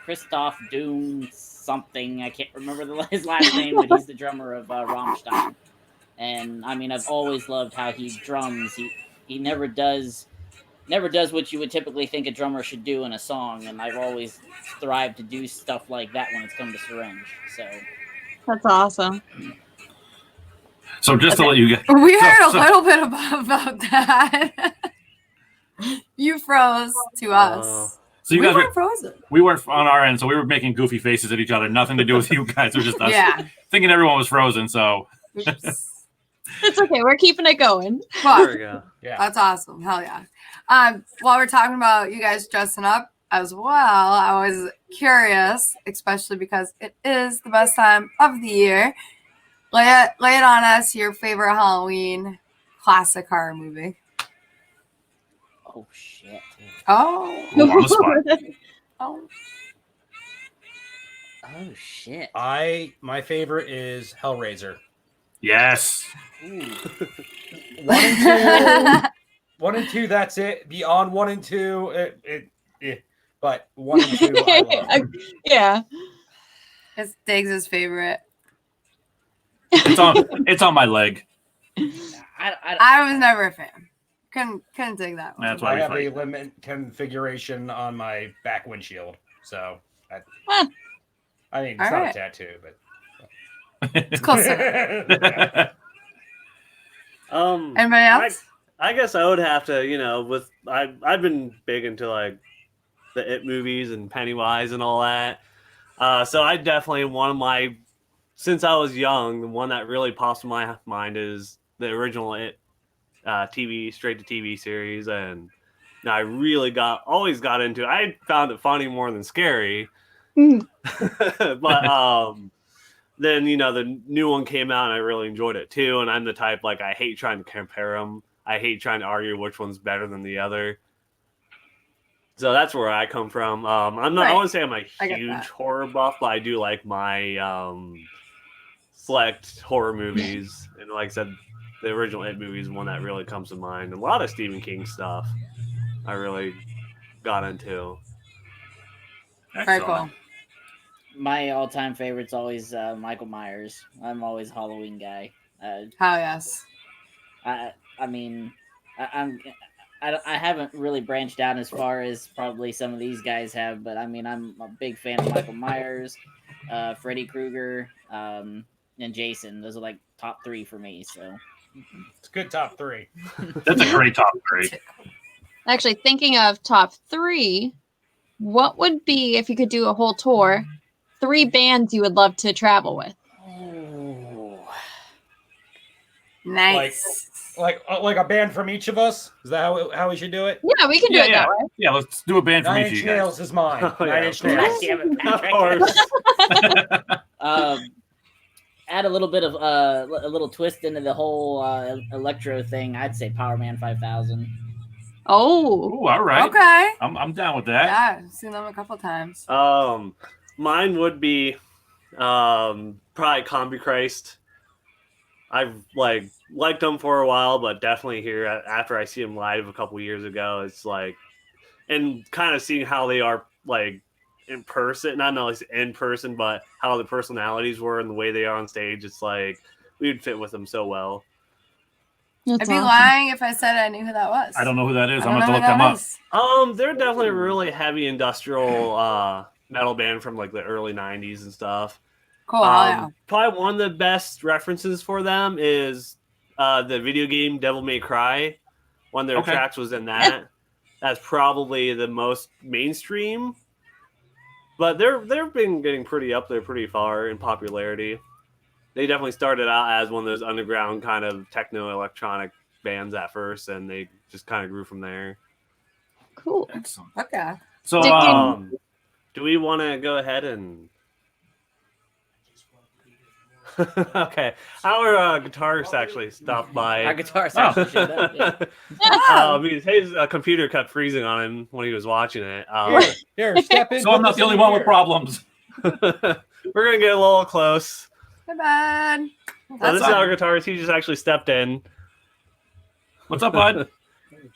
S4: Christoph Doom something. I can't remember his last name, but he's the drummer of Rammstein. And I mean, I've always loved how he drums. He never does what you would typically think a drummer should do in a song, and I've always thrived to do stuff like that when it's come to Sryinge. So
S10: That's awesome.
S8: So just to let you get,
S9: We heard a little bit about that. You froze to us.
S8: so you
S9: We
S8: guys
S9: weren't frozen.
S8: we weren't on our end, so we were making goofy faces at each other. Nothing to do with you guys. It was just us
S9: Yeah.
S8: thinking everyone was frozen. So
S10: It's okay. We're keeping it going.
S9: But
S11: There we go.
S1: Yeah.
S9: that's awesome. Hell yeah. While we're talking about you guys dressing up as well, I was curious, especially because it is the best time of the year. Lay it on us, your favorite Halloween classic horror movie.
S4: oh shit.
S9: Oh.
S8: Ooh, on the spot.
S9: Oh.
S4: Oh shit.
S1: My favorite is Hellraiser.
S8: Yes.
S4: Ooh.
S1: 1 and 2. 1 and 2, that's it. Beyond 1 and 2, but 1 and 2, I love.
S10: Yeah.
S9: It's Diggs' favorite.
S8: It's on my leg.
S9: I was never a fan. Couldn't dig that one.
S8: That's
S1: I
S8: why we
S1: have a
S8: fight.
S1: limit configuration on my back windshield, so
S10: Huh.
S1: I mean, it's
S9: All
S1: not
S9: right.
S1: a tattoo, but
S9: It's close enough. Anybody else?
S11: I guess I would have to, I've been big into like the It movies and Pennywise and all that. So I definitely since I was young, the one that really pops in my mind is the original It straight to TV series, and I really always got into it. I found it funny more than scary. But then the new one came out and I really enjoyed it too, and I'm the type like I hate trying to compare them. I hate trying to argue which one's better than the other. So that's where I come from. I'm not. I wouldn't say I'm a
S9: I get
S11: huge
S9: that.
S11: horror buff, but I do like my select horror movies. And like I said, the original It movie is one that really comes to mind. And a lot of Stephen King stuff I really got into.
S9: Very cool.
S4: My all-time favorite's always Michael Myers. I'm always a Halloween guy.
S9: Hell yes.
S4: I mean, I haven't really branched out as far as probably some of these guys have, but I mean, I'm a big fan of Michael Myers, Freddy Krueger, and Jason. Those are like top 3 for me. So
S1: it's a good top 3.
S8: That's a great top 3.
S10: Actually, thinking of top 3, what would be, if you could do a whole tour, 3 bands you would love to travel with?
S9: Nice.
S1: Like a band from each of us? Is that how we should do it?
S10: Yeah, we can do it that way.
S8: Yeah, let's do a band from
S1: 9
S8: each of
S1: Inch
S8: you guys.
S1: Nails is mine.
S11: Oh,
S1: 9 Inch Nails.
S4: Damn it,
S11: Of
S4: Patrick.
S11: course.
S4: Add a little bit of a little twist into the whole electro thing. I'd say Power Man 5000.
S10: Oh.
S8: Ooh, all right.
S9: Okay.
S8: I'm down with that.
S9: Yeah, I've seen them a couple times.
S11: Mine would be probably Combi Christ. I've liked them for a while, but definitely here after I see them live a couple years ago, it's like, and kind of seeing how they are like in person, not only in person, but how the personalities were and the way they are on stage. It's like we would fit with them so well.
S10: That's
S9: I'd be
S10: awesome.
S9: lying if I said I knew who that was.
S8: I don't know who that is.
S9: I
S8: I'm
S9: don't
S8: going to
S9: know
S8: look
S9: who
S8: them
S9: that
S8: up.
S9: is.
S11: They're definitely a really heavy industrial metal band from like the early 90s and stuff.
S9: Cool. Yeah.
S11: Probably one of the best references for them is the video game Devil May Cry. One of their tracks was in that. That's probably the most mainstream. But they've been getting pretty up there pretty far in popularity. They definitely started out as one of those underground kind of techno-electronic bands at first, and they just kind of grew from there.
S10: Cool.
S8: Excellent.
S9: Okay.
S8: So,
S11: do we want to go ahead and... Okay. Our guitarist actually stopped by.
S4: Our guitarist actually showed up. Yeah.
S11: Because his computer kept freezing on him when he was watching it.
S1: Here, step in.
S8: so I'm not the only one with problems.
S11: We're going to get a little close.
S9: Hey, bud.
S11: This is our guitarist. He just actually stepped in.
S8: What's up, bud?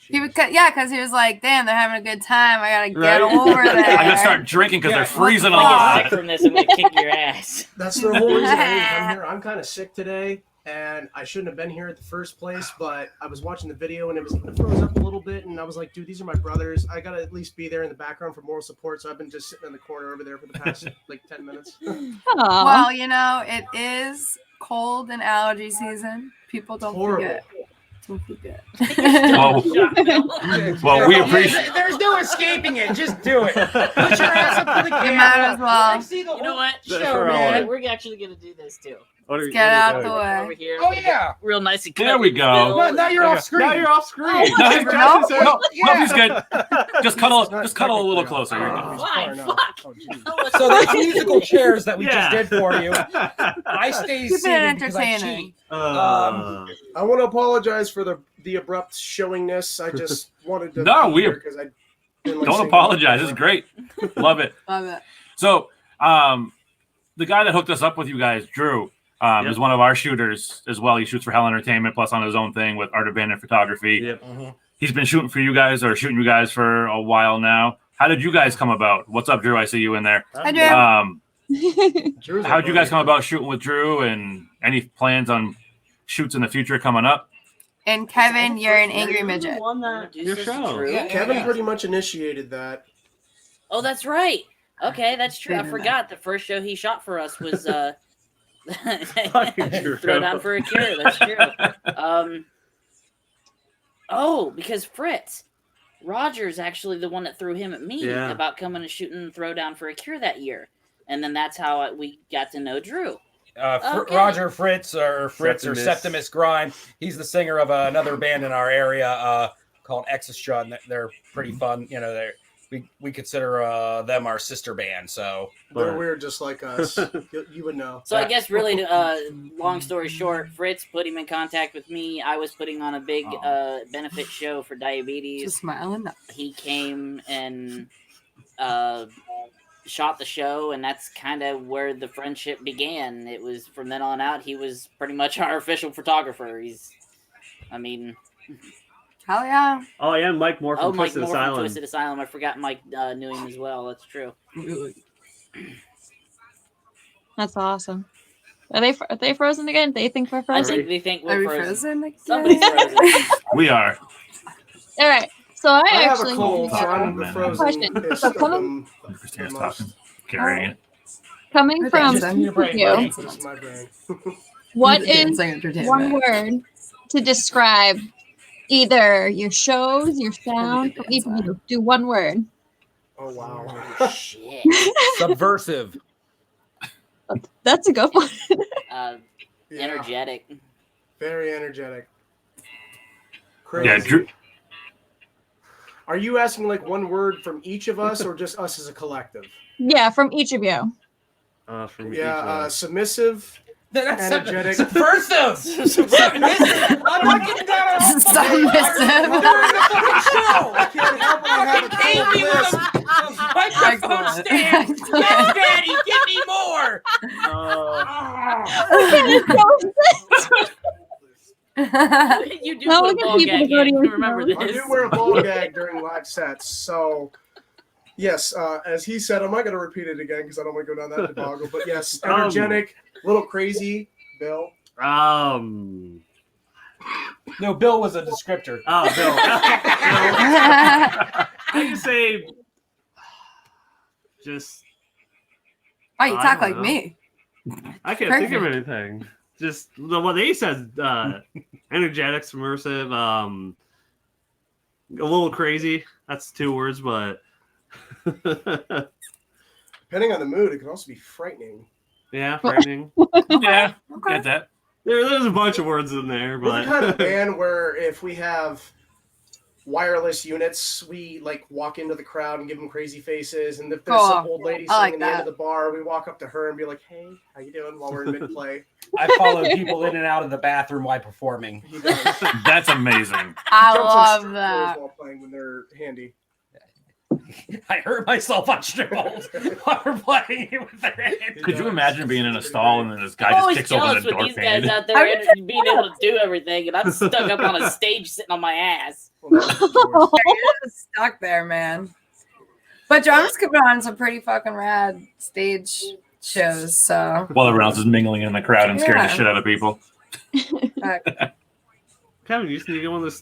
S9: Because he was like, "Damn, they're having a good time. I gotta get over there.
S8: I gotta start drinking because they're freezing a
S4: Get
S8: lot."
S4: sick from this, I'm gonna kick your ass.
S6: That's the whole reason I didn't come here. I'm kind of sick today, and I shouldn't have been here at the first place, but I was watching the video, and it froze up a little bit, and I was like, dude, these are my brothers. I gotta at least be there in the background for moral support, so I've been just sitting in the corner over there for the past, 10 minutes.
S9: Well, it is cold and allergy season. People don't forget. Don't forget.
S8: Well, we appreciate.
S1: There's no escaping it. Just do it. Put your ass up to the camera.
S9: You might as well.
S1: See the
S4: You know what?
S1: show, man.
S4: We're actually gonna do this too.
S9: Get out the way.
S4: Over here.
S1: Oh yeah.
S4: Real nice and
S8: There we go.
S1: Now you're off screen.
S11: Now you're off screen.
S8: No, he's good. Just cuddle a little closer. You're good.
S4: Fine, fuck.
S1: So those musical chairs that we just did for you, I stay
S9: Keep it
S1: seated because I
S9: entertaining.
S1: cheat.
S6: I want to apologize for the abrupt showingness. I just wanted to.
S8: No,
S6: because I
S8: don't apologize. This is great. Love it.
S9: Love it.
S8: So, the guy that hooked us up with you guys, Drew, is one of our shooters as well. He shoots for Hell Entertainment, plus on his own thing with Art of Bandit Photography.
S11: Yep.
S8: He's been shooting for you guys for a while now. How did you guys come about? What's up, Drew? I see you in there.
S9: Hi, Drew.
S8: How did you guys come about shooting with Drew, and any plans on shoots in the future coming up?
S9: And Kevin, you're an angry midget.
S4: Won that
S11: Your show.
S6: Yeah, Kevin pretty much initiated that.
S4: Oh, that's right. Okay, that's true. I forgot the first show he shot for us was Throw Down for a Cure. That's true. Because Fritz Roger's actually the one that threw him at me about coming and shooting Throw Down for a Cure that year, and then that's how we got to know Drew.
S1: Roger Fritz or Septimus Grime. He's the singer of another band in our area called Existra, and they're pretty fun. We consider them our sister band. So
S6: they're weird, just like us. You would know.
S4: So I guess really, long story short, Fritz put him in contact with me. I was putting on a big benefit show for diabetes.
S9: Just smiling.
S4: He came and shot the show, and that's kind of where the friendship began. It was from then on out. He was pretty much our official photographer.
S9: Hell yeah.
S11: Oh yeah, Mike Moore from
S4: Mike
S11: Twisted
S4: Moore
S11: Asylum.
S4: From Twisted Asylum. I forgot Mike knew him as well. That's true.
S10: That's awesome. Are they frozen again? They think we're
S4: I
S10: frozen?
S4: think they think we're
S9: frozen again?
S4: Somebody's frozen.
S8: We are.
S10: All right. So I
S6: have
S10: actually
S6: a cold, so I'm the frozen.
S10: Question. So
S8: Christina's talking. Carrying it.
S10: coming from you, what is one word to describe either your shows, your sound, or even you? Do one word.
S6: Oh wow!
S4: Shit.
S1: Subversive.
S10: That's a good one.
S4: Energetic.
S6: Very energetic. Crazy.
S8: Yeah, Drew.
S6: Are you asking like one word from each of us, or just us as a collective?
S10: Yeah, from each of you.
S6: Submissive. Energetic.
S1: Subversive. Submissive. How do I get down?
S9: Submissive.
S6: I can't help it. I have a cold list.
S1: Microphone stand. Yes, Daddy, give me more.
S4: You do put a ball gag in. Remember this.
S6: I do wear a ball gag during live sets, so yes. As he said, I'm not going to repeat it again because I don't want to go down that debacle. But yes, energetic, little crazy, Bill.
S1: No, Bill was a descriptor.
S11: Oh, Bill. I can say just.
S9: Oh, you talk like
S11: know.
S9: me.
S11: I can't think of anything. Just what they said. Energetic, submersive, a little crazy. That's 2 words, but
S6: Depending on the mood, it can also be frightening.
S11: yeah, frightening.
S8: Yeah, get that.
S11: There's a bunch of words in there,
S6: We're
S11: but
S6: the kind of band where if we have wireless units, we like walk into the crowd and give them crazy faces. And if there's some old lady sitting in the end of the bar, we walk up to her and be like, "Hey, how you doing?" while we're in mid-play.
S1: I follow people in and out of the bathroom while performing.
S8: That's amazing.
S9: I
S6: Jumps on
S9: love
S6: strippers
S9: that.
S6: while playing when they're handy.
S1: I hurt myself on Stronghold while we're playing it with their hands.
S8: Could you imagine being in a stall and then this guy
S4: I'm
S8: just
S4: always
S8: kicks open
S4: jealous
S8: the
S4: with
S8: door
S4: these guys
S8: pan?
S4: out there and being able to do everything, and I'm stuck up on a stage sitting on my ass.
S9: You're stuck there, man. But Drum's could put on some pretty fucking rad stage shows. So
S8: While everyone else is mingling in the crowd and scaring the
S9: Yeah.
S8: shit out of people.
S11: Kevin, you just need to get one of those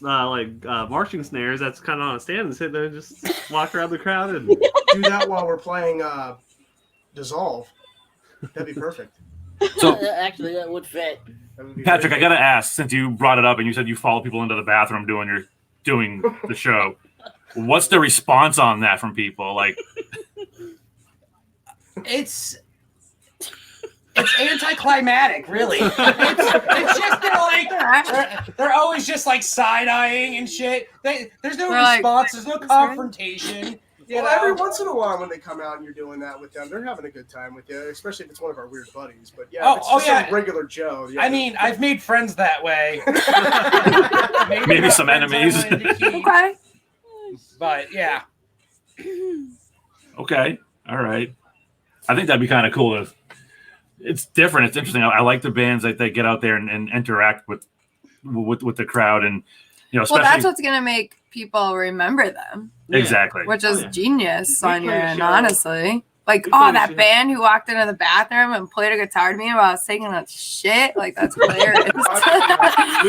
S11: marching snares that's kind of on a stand and sit there and just walk around the crowd and
S6: Do that while we're playing Dissolve. That'd be perfect.
S8: So,
S4: Actually, that would fit.
S8: Patrick, I gotta ask, since you brought it up and you said you follow people into the bathroom doing the show, what's the response on that from people? Like,
S1: It's anticlimactic, really. It's just they're always just like side eyeing and shit. There's no
S9: They're like,
S1: response. There's no confrontation. You
S6: Well,
S1: know?
S6: every once in a while when they come out and you're doing that with them, they're having a good time with you, especially if it's one of our weird buddies. But yeah, if it's just some regular Joe. Yeah,
S1: I mean, I've made friends that way.
S8: maybe
S1: not
S8: some
S1: friends I
S8: enemies.
S1: wanted to keep,
S9: okay.
S1: But yeah.
S8: Okay, all right. I think that'd be kind of cool. It's different. It's interesting. I like the bands that they get out there and interact with the crowd, and especially.
S9: Well, that's what's gonna make people remember them.
S8: Exactly.
S9: Which is genius
S11: We
S9: on your
S11: played a
S9: end,
S11: show.
S9: honestly. Like,
S11: We
S9: oh,
S11: played a
S9: that
S11: show.
S9: band who walked into the bathroom and played a guitar to me while I was taking a shit. Like, that's hilarious.
S11: We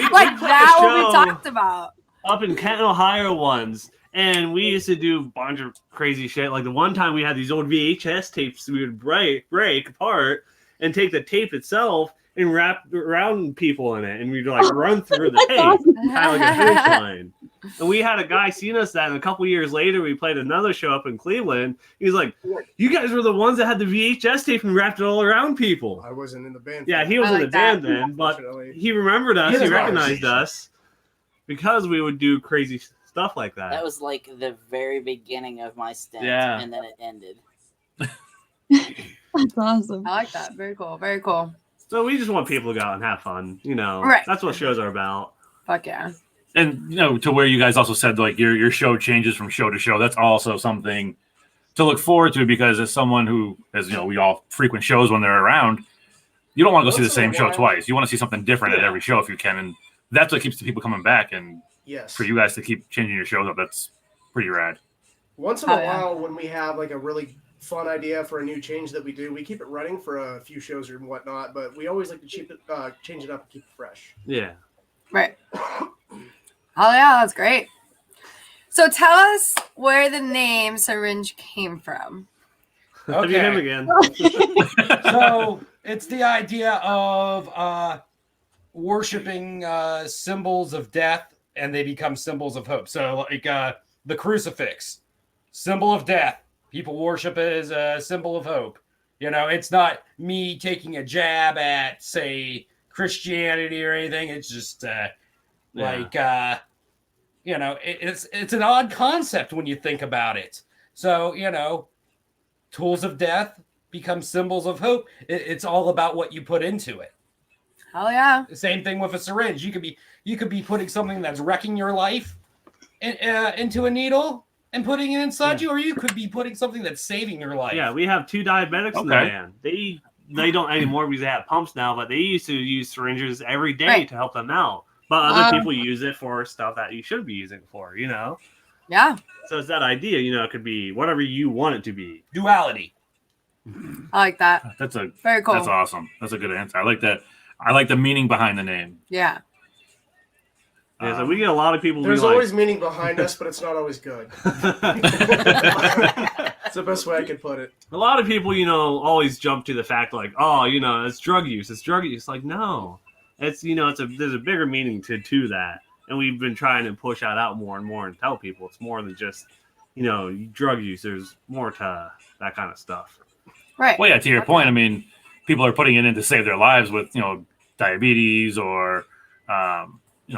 S9: like,
S11: played
S9: that
S11: a
S9: what we
S11: show
S9: talked about.
S11: up in Canton, Ohio once. And we used to do a bunch of crazy shit. Like the one time we had these old VHS tapes we would break apart and take the tape itself and wrap around people in it. And we'd like run through the tape, kind of like a finish line. And we had a guy seen us that, and a couple years later, we played another show up in Cleveland. He was like, "You guys were the ones that had the VHS tape and wrapped it all around people."
S6: I wasn't in the band.
S11: Yeah, he was in the band
S6: that.
S11: then, but
S6: Unfortunately.
S11: he remembered us.
S6: He
S11: He
S6: has
S11: recognized
S6: ours.
S11: us because we would do crazy stuff like that.
S4: That was like the very beginning of my stint,
S11: Yeah.
S4: and then it ended.
S10: That's awesome.
S9: I like that. Very cool. Very cool.
S11: So we just want people to go out and have fun.
S9: Right.
S11: That's what shows are about.
S9: Fuck yeah.
S8: And to where you guys also said like your show changes from show to show. That's also something to look forward to, because as someone who, as we all frequent shows when they're around, you don't want to go see the same show twice. You want to see something different at every show if you can, and that's what keeps the people coming back. And
S6: Yes.
S8: for you guys to keep changing your shows up, that's pretty rad.
S6: Once in a
S9: Oh, yeah.
S6: while, when we have like a really fun idea for a new change that we do, we keep it running for a few shows or whatnot. But we always like to change it up and keep it fresh.
S11: Yeah.
S9: Right. Oh, yeah. That's great. So tell us where the name Sryinge came from.
S11: Have you him
S1: Okay.
S11: again?
S1: So it's the idea of worshiping symbols of death, and they become symbols of hope. So like the crucifix, symbol of death. People worship it as a symbol of hope. It's not me taking a jab at, say, Christianity or anything. It's just it's an odd concept when you think about it. So, tools of death become symbols of hope. It's all about what you put into it.
S9: Hell yeah.
S1: Same thing with a syringe. You could be putting something that's wrecking your life into a needle and putting it inside you, or you could be putting something that's saving your life.
S11: Yeah, we have 2 diabetics in the
S8: Okay.
S11: band. They don't anymore because they have pumps now, but they used to use syringes every day
S9: Right.
S11: to help them out. But other people use it for stuff that you should be using it for,
S9: Yeah.
S11: So it's that idea, it could be whatever you want it to be.
S1: Duality.
S9: I like that.
S8: That's
S9: Very cool.
S8: That's awesome. That's a good answer. I like that. I like the meaning behind the name.
S9: Yeah.
S11: Yeah, so we get a lot of people.
S6: There's
S11: be like,
S6: always meaning behind us, but it's not always good. It's the best way I could put it.
S11: a lot of people, always jump to the fact like, oh, it's drug use. It's drug use. Like, no, it's there's a bigger meaning to that, and we've been trying to push that out more and more and tell people it's more than just drug use. There's more to that kind of stuff.
S9: Right.
S8: Well, yeah, to your point, I mean, people are putting it in to save their lives with, diabetes or,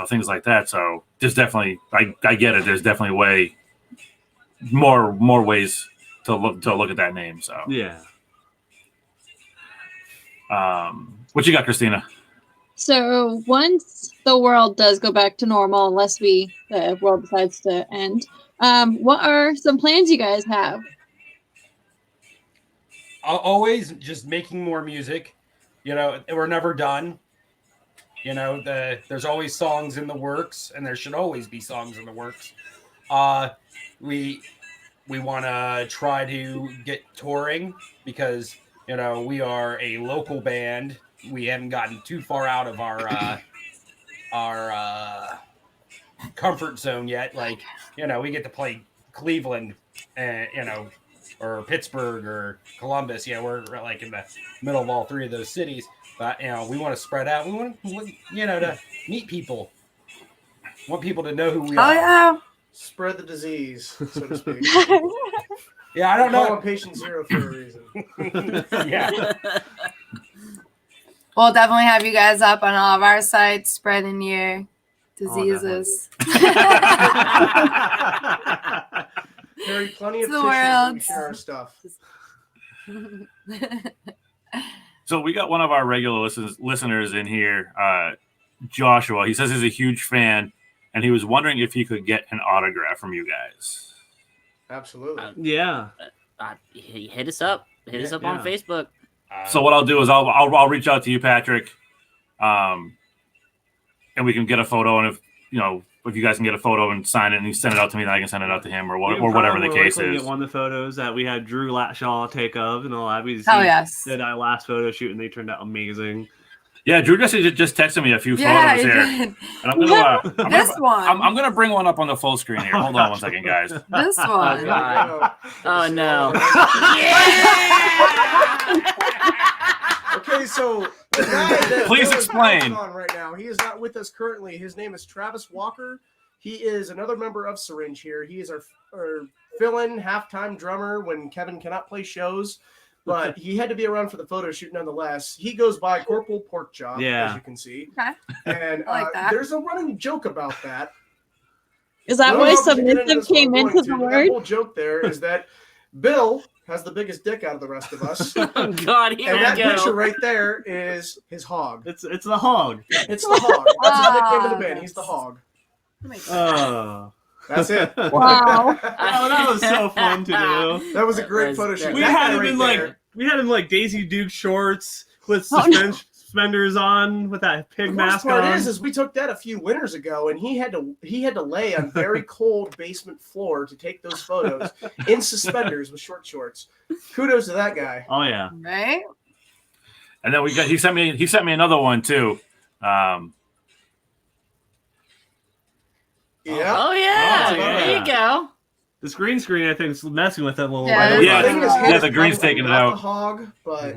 S8: things like that. So there's definitely, I get it. There's definitely more ways to look at that name. So,
S11: Yeah.
S8: what you got, Christina?
S10: So once the world does go back to normal, unless the world decides to end, what are some plans you guys have?
S1: Always just making more music. We're never done. There's always songs in the works, and there should always be songs in the works. We want to try to get touring because we are a local band. We haven't gotten too far out of our comfort zone yet. Like we get to play Cleveland, and or Pittsburgh or Columbus. We're like in the middle of all three of those cities. But we want to spread out. We want to meet people. Want people to know who we are.
S9: Yeah.
S6: Spread the disease, so to speak.
S1: Yeah, I don't know.
S6: Call him patient zero for a reason.
S1: Yeah.
S9: We'll definitely have you guys up on all of our sites, spreading your diseases.
S6: Harry, plenty of
S9: The
S6: tissues when
S9: world.
S6: we share our stuff.
S8: So we got one of our regular listeners in here, Joshua. He says he's a huge fan, and he was wondering if he could get an autograph from you guys.
S6: Absolutely.
S11: Yeah.
S4: Hit us up. Hit us up on Facebook.
S8: So what I'll do is I'll reach out to you, Patrick, and we can get a photo. And if you guys can get a photo and sign it and you send it out to me, then I can send it out to him or whatever the case is.
S11: Get one of the photos that we had Drew Latshaw take of and all that. We did our last photo shoot and they turned out amazing.
S8: Yeah, Drew just texted me a few
S9: Yeah,
S8: photos
S9: he
S8: here.
S9: did.
S8: And I'm gonna
S9: This one.
S8: I'm gonna bring one up on the full screen here. Hold on one second, guys.
S9: This one.
S4: Oh no.
S6: Okay, so the guy that
S8: Please
S6: Bill is
S8: explain.
S6: on right now, he is not with us currently. His name is Travis Walker. He is another member of Sryinge here. He is our fill-in halftime drummer when Kevin cannot play shows, but he had to be around for the photo shoot nonetheless. He goes by Corporal Porkchop, as you can see.
S9: Okay.
S6: And
S9: I like that.
S6: there's a running joke about that.
S10: Is that
S6: I don't
S10: why
S6: know if we can get into
S10: submissive
S6: this, but I'm
S10: came
S6: going
S10: into
S6: to,
S10: the
S6: but
S10: word?
S6: That whole joke there is that Bill has the biggest dick out of the rest of us.
S4: Oh, God, here
S6: and
S4: we
S6: that
S4: go.
S6: picture right there is his hog.
S11: It's the hog.
S6: It's the hog. That's his nickname in the band. He's the hog.
S11: Oh.
S6: That's it.
S10: Wow.
S11: Oh, that was so fun to do.
S6: That was a great photo shoot.
S11: We
S6: That
S11: had
S6: guy
S11: him
S6: right
S11: in
S6: there.
S11: Daisy Duke shorts with
S10: Oh, no.
S11: suspenders on with that pig
S6: The worst
S11: mask
S6: part
S11: on.
S6: is we took that a few winters ago, and he had to lay on very cold basement floor to take those photos in suspenders with short shorts. Kudos to that guy.
S11: Oh yeah.
S9: Right?
S8: And then he sent me another one too.
S6: Yeah.
S4: Oh yeah.
S11: Oh,
S4: There
S11: yeah.
S4: you go.
S11: This green screen, I think, is messing with it a little
S9: Yeah,
S11: bit.
S8: Yeah,
S6: I think his
S8: yeah,
S6: head's
S8: the green's
S6: probably
S8: taking it
S6: not
S8: out.
S6: The hog, but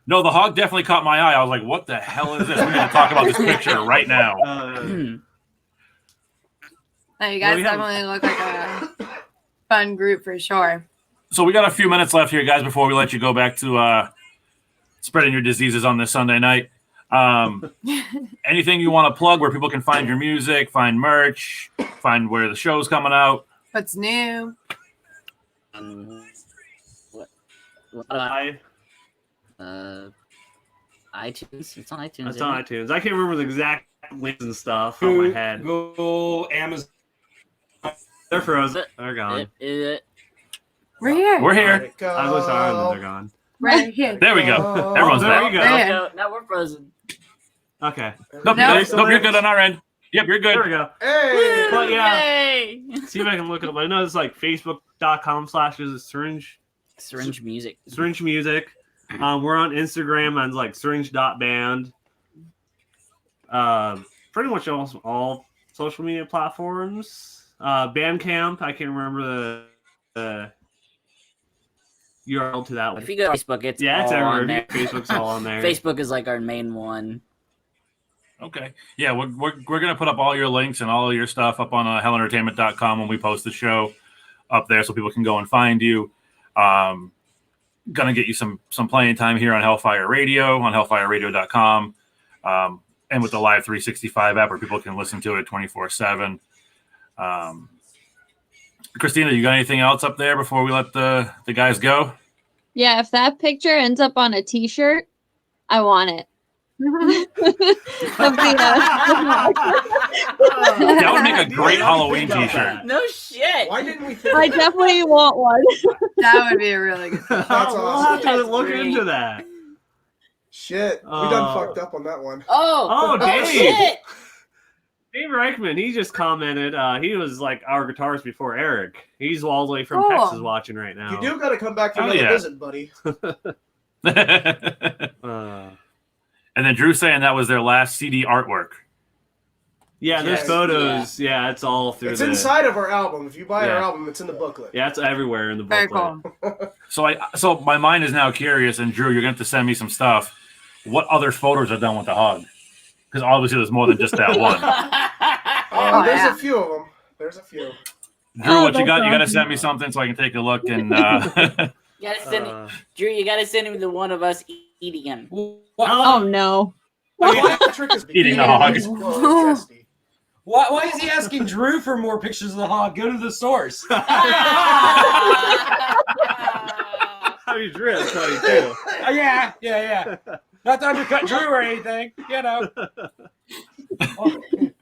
S8: No, the hog definitely caught my eye. I was like, "What the hell is this?" We're going to talk about this picture right now.
S9: No, you guys
S11: we have-
S9: definitely look like a fun group for sure.
S8: So we got a few minutes left here, guys, before we let you go back to spreading your diseases on this Sunday night. Anything you want to plug where people can find your music, find merch, find where the show's coming out?
S9: What's new?
S4: iTunes. It's on iTunes.
S11: It's on iTunes. I can't remember the exact links and stuff on my head.
S1: Google, Amazon.
S11: They're frozen. They're gone.
S9: We're here.
S8: We're here.
S6: Let it go.
S11: I was sorry that they're gone.
S9: Right here.
S8: There we go. Everyone's
S11: there
S8: back.
S11: you go.
S9: Right
S4: No, now we're frozen.
S11: Okay.
S8: Nope,
S9: No.
S8: you're good on our end. Yep, you're good.
S11: There we go.
S6: Hey.
S11: But yeah,
S4: Yay!
S11: see if I can look it up. I know it's like facebook.com/Sryinge
S4: Sryinge music.
S11: Sryinge music. We're on Instagram on like Sryinge.band. Pretty much all social media platforms. Bandcamp. I can't remember the URL to that one.
S4: If you go to Facebook, it's
S11: Yeah, it's
S4: all on
S11: everywhere.
S4: there.
S11: Facebook's all on there.
S4: Facebook is like our main one.
S8: Okay. Yeah, we're gonna put up all your links and all your stuff up on hellentertainment.com when we post the show up there, so people can go and find you. Gonna get you some playing time here on Hellfire Radio on hellfireradio.com, and with the Live 365 app where people can listen to it 24/7. Christina, you got anything else up there before we let the guys go?
S10: Yeah, if that picture ends up on a t-shirt, I want it.
S8: That would make a great Halloween T-shirt.
S4: No shit.
S6: Why didn't we think
S10: I
S6: of that?
S10: definitely want one.
S9: That would be a really good.
S6: That's
S11: We'll have to
S6: awesome.
S11: look into that.
S6: Shit, we done fucked up on that one.
S11: Oh, Dave.
S4: shit.
S11: Dave Reichman, he just commented. He was like our guitarist before Eric. He's all the way from
S9: Cool.
S11: Texas watching right now.
S6: You do got to come back for
S8: Oh,
S6: another
S8: yeah.
S6: visit, buddy.
S8: And then Drew saying that was their last CD artwork.
S11: Yeah, there's
S6: Yes.
S11: photos. Yeah, it's all through
S6: It's
S11: the...
S6: inside of our album. If you buy our
S11: Yeah.
S6: album, it's in the booklet.
S11: Yeah, it's everywhere in the
S9: Very
S11: booklet.
S9: cool.
S8: So my mind is now curious, and Drew, you're going to have to send me some stuff. What other photos are done with the hog? Because obviously there's more than just that one.
S6: There's
S9: yeah.
S6: a few of them. There's a few.
S8: Drew, what you
S10: that's
S8: got? You got to
S10: awesome.
S8: send me something so I can take a look. And
S4: You gotta send Drew, you gotta send him the one of us eating him.
S10: Oh no.
S6: Trick is
S8: Eating the hog.
S1: Why is he asking Drew for more pictures of the hog? Go to the source.
S11: How you Drew? That's funny too.
S1: Yeah. Not to undercut Drew or anything, you know. Oh,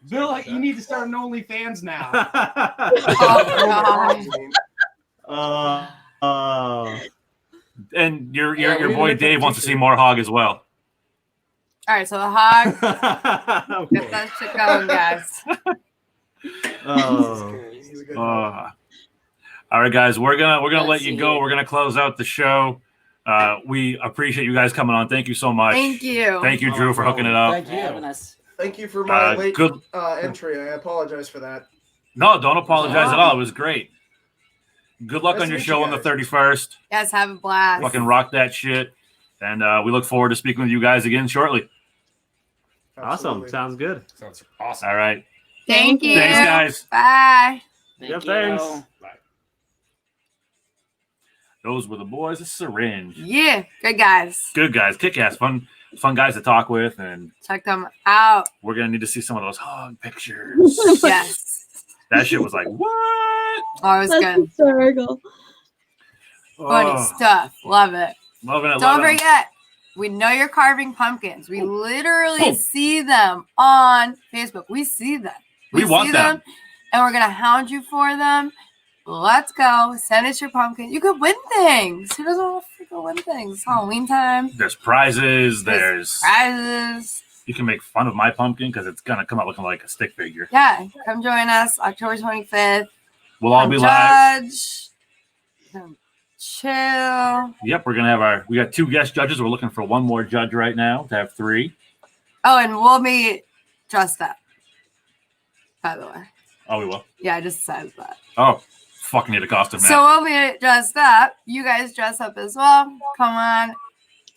S1: Bill, you need to start an OnlyFans now.
S8: and your
S6: Yeah, we
S8: your
S6: need
S8: boy
S6: to make that
S8: Dave wants to
S6: t-shirt.
S8: see more hog as well.
S9: All right, so the hog. Get that shit going, guys.
S6: He's a good
S8: All right, guys, we're gonna
S4: Let's
S8: let you
S4: see
S8: go.
S4: here.
S8: We're gonna close out the show. We appreciate you guys coming on. Thank you so much.
S9: Thank you.
S8: Thank you, Drew, for hooking it up.
S1: Thank you.
S4: Having us.
S6: Thank you for my late
S8: good.
S6: entry. I apologize for that.
S8: No, don't apologize at all. It was great. Good luck
S6: Nice
S8: on
S6: to
S8: your
S6: meet
S8: show
S6: you
S8: on the
S6: guys.
S8: 31st.
S9: Yes, have a blast.
S8: Fucking rock that shit. And we look forward to speaking with you guys again shortly.
S11: Awesome.
S6: Absolutely.
S11: Sounds good.
S1: Sounds awesome.
S8: All right.
S9: Thank you.
S8: Thanks, guys.
S9: Bye.
S11: Yeah, thanks.
S8: Those were the boys of Sryinge.
S9: Yeah, good guys.
S8: Good guys. Kick-ass. Fun guys to talk with. And
S9: Check them out.
S8: we're going to need to see some of those hog pictures.
S9: Yes.
S8: That shit was like, what?
S9: Oh, it was
S10: That's
S9: good.
S10: hysterical.
S9: Funny
S8: Oh,
S9: stuff. Love it.
S8: loving it.
S9: Don't
S8: loving it.
S9: forget, we know you're carving pumpkins. We literally
S8: Oh.
S9: see them on Facebook. We see them.
S8: We want
S9: see
S8: them.
S9: and we're gonna hound you for them. Let's go. Send us your pumpkin. You could win things. Who doesn't want to freaking win things? It's Halloween time.
S8: There's prizes. There's
S9: Prizes.
S8: you can make fun of my pumpkin because it's gonna come out looking like a stick figure.
S9: Yeah, come join us October 25th.
S8: We'll all
S9: Come
S8: be live.
S9: judge. Come chill.
S8: Yep, we're gonna have we got 2 guest judges. We're looking for 1 more judge right now to have 3.
S9: Oh, and we'll be dressed up. By the way.
S8: Oh, we will.
S9: Yeah, I just decided that.
S8: Oh, fucking need a costume now.
S9: So we'll be dressed up. You guys dress up as well. Come on,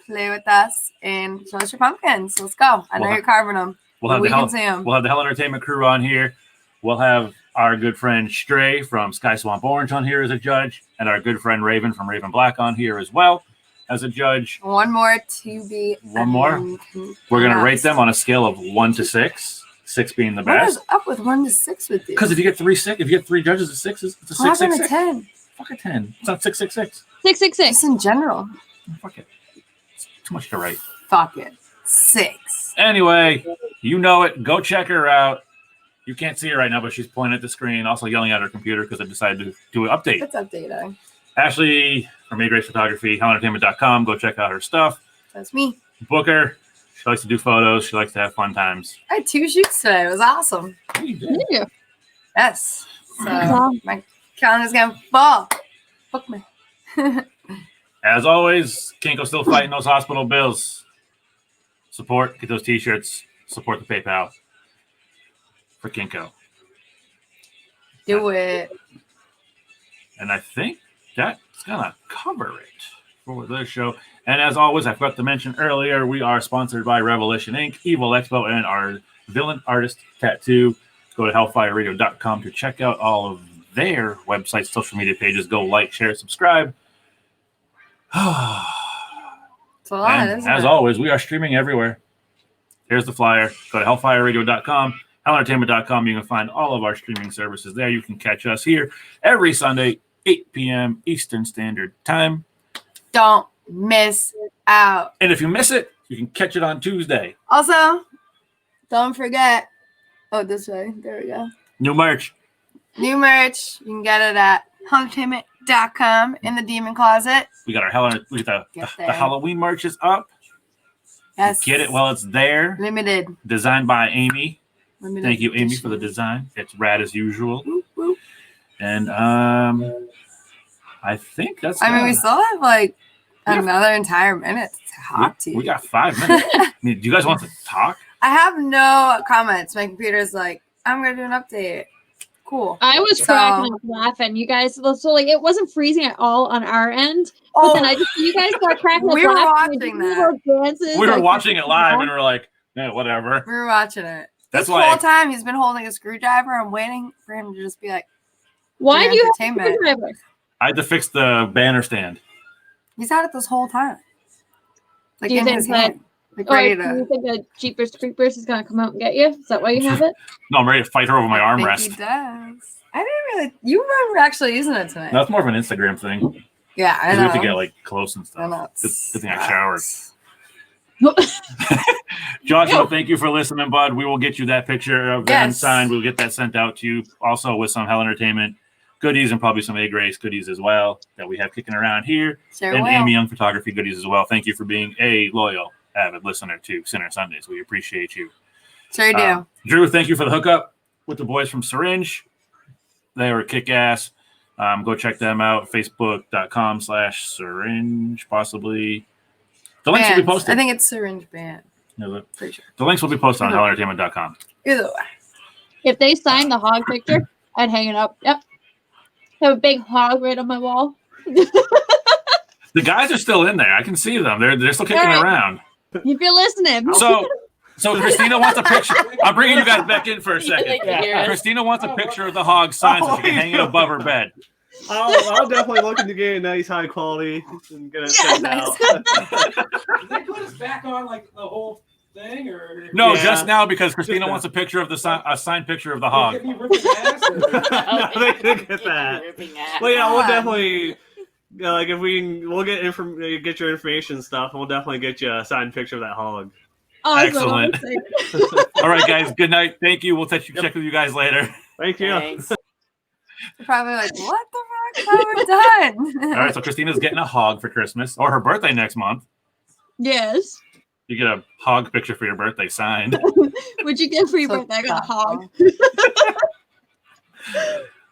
S9: play with us, and show us your pumpkins. Let's go. I know
S8: We'll
S9: you're carving them.
S8: we'll have
S9: we
S8: the
S9: can
S8: Hell,
S9: see them.
S8: we'll have the Hell Entertainment crew on here. We'll have our good friend Stray from Sky Swamp Orange on here as a judge, and our good friend Raven from Raven Black on here as well as a judge.
S9: One more to be.
S8: One more? We're gonna rate them on a scale of 1 to 6. 6 being the
S9: What is
S8: best.
S9: up with 1 to 6 with you?
S8: Because if you get 3 judges, it's 6. It's a
S9: What
S8: 6,
S9: happened
S8: 6,
S9: to
S8: 6.
S9: 10?
S8: Fuck a 10. It's not 6, 6, 6.
S10: 666.
S9: Just in general.
S8: Fuck it. It's too much to write.
S9: Fuck it. 6.
S8: Anyway, you know it. Go check her out. You can't see her right now, but she's pointing at the screen, also yelling at her computer because I decided to do an update.
S9: It's updating.
S8: Ashley from A Grace Photography, HellEntertainment.com. Go check out her stuff.
S9: That's me.
S8: Book her. She likes to do photos. She likes to have fun times.
S9: I had 2 shoots today. It was awesome.
S10: Yeah.
S9: Yes. So
S10: Wow.
S9: my calendar's getting full. Book me.
S8: As always, Kinko's still fighting those hospital bills. Support. Get those T-shirts. Support the PayPal for Kinko.
S9: Do it.
S8: And I think that's going to cover it for this show. And as always, I forgot to mention earlier, we are sponsored by Revelation Inc., Evil Expo, and our Villain Artist Tattoo. Go to hellfireradio.com to check out all of their websites, social media pages. Go like, share, subscribe.
S9: It's a lot,
S8: And
S9: isn't
S8: as
S9: it?
S8: always, we are streaming everywhere. Here's the flyer. Go to hellfireradio.com, hellentertainment.com. You can find all of our streaming services there. You can catch us here every Sunday, 8 p.m. Eastern Standard Time.
S9: Don't miss out.
S8: And if you miss it, You can catch it on Tuesday.
S9: Also, don't forget. Oh, this way. There we go.
S8: New merch.
S9: New merch. You can get it at HellerTainment.com in the Demon Closet.
S8: We got the Halloween merch is up.
S9: Yes.
S8: Get it while it's there.
S9: Limited.
S8: Designed by Amy.
S9: Limited
S8: Thank you, Amy,
S9: edition.
S8: for the design. It's rad as usual.
S9: Whoop, whoop.
S8: And I think that's.
S9: I mean, we still have like another entire minute to talk to you.
S8: We got 5 minutes. I mean, do you guys want to talk?
S9: I have no comments. My computer's like, I'm gonna do an update. Cool.
S10: I was cracking up laughing. You guys, so like it wasn't freezing at all on our end. But then I just you guys start cracking up
S9: We were
S10: laughing.
S9: watching
S10: We
S9: that.
S10: dances,
S8: We were
S10: like,
S8: watching it live and we were like, yeah, whatever.
S9: We were watching it.
S8: That's
S9: this
S8: why
S9: whole time he's been holding a screwdriver. I'm waiting for him to just be like,
S10: Why
S9: for
S10: do you have a
S9: entertainment.
S10: screwdriver?
S8: I had to fix the banner stand.
S9: He's had it this whole time. Like
S10: Do you
S9: in
S10: think
S9: his
S10: that?
S9: hand. Like
S10: Or
S9: ready
S10: do
S9: to.
S10: you think that Jeepers Creepers is gonna come out and get you? Is that why you have it?
S8: No, I'm ready to fight her over my
S9: I think
S8: armrest.
S9: he does. I didn't really. You were actually using it tonight.
S8: That's more of an Instagram thing.
S9: Yeah, I
S8: We
S9: know.
S8: have to get like close and
S9: I know.
S8: stuff. Good thing I showered. Joshua, thank you for listening, bud. We will get you that picture of them
S9: Yes.
S8: signed. We'll get that sent out to you. Also with some Hell Entertainment goodies and probably some A Grace goodies as well that we have kicking around here.
S9: Sure
S8: and
S9: will.
S8: Amy Young Photography goodies as well. Thank you for being a loyal, avid listener to Sinner Sundays. We appreciate you.
S9: Sure do.
S8: Drew, thank you for the hookup with the boys from Sryinge. They were kick-ass. Go check them out. Facebook.com/Sryinge, possibly. The links will be
S9: Bands.
S8: posted.
S9: I think it's Syringe Band.
S8: Yeah,
S9: Pretty sure.
S8: the links will be posted on hellentertainment.com.
S9: Either way.
S10: If they signed the hog picture, I'd hang it up. Yep. Have a big hog right on my wall.
S8: The guys are still in there. I can see them. They're still kicking
S10: All right.
S8: around.
S10: If you're listening.
S8: So Christina wants a picture. I'm bringing you guys back in for a second.
S4: They can hear us.
S8: Christina wants a picture of the hog signed so she can hang it above her bed.
S11: I'll definitely look into getting a nice high quality and get it sent out.
S1: Did they put us back on like the whole thing, or
S8: No,
S11: Yeah.
S8: just now because Christina wants a picture of a signed picture of the hog.
S1: Get me ripping ass, or-
S11: No, they didn't get that. Well, yeah, we'll definitely. Like if we'll get get your information and stuff, and we'll definitely get you a signed picture of that hog.
S10: Awesome.
S8: Excellent. All right, guys. Good night. Thank you. We'll check with you guys later.
S11: Thank you.
S4: Thanks.
S9: They're probably like, what the fuck? How we're done?
S8: All right. So Christina's getting a hog for Christmas or her birthday next month.
S10: Yes.
S8: You get a hog picture for your birthday signed.
S10: What'd you get for your
S9: So
S10: birthday? I got a hog.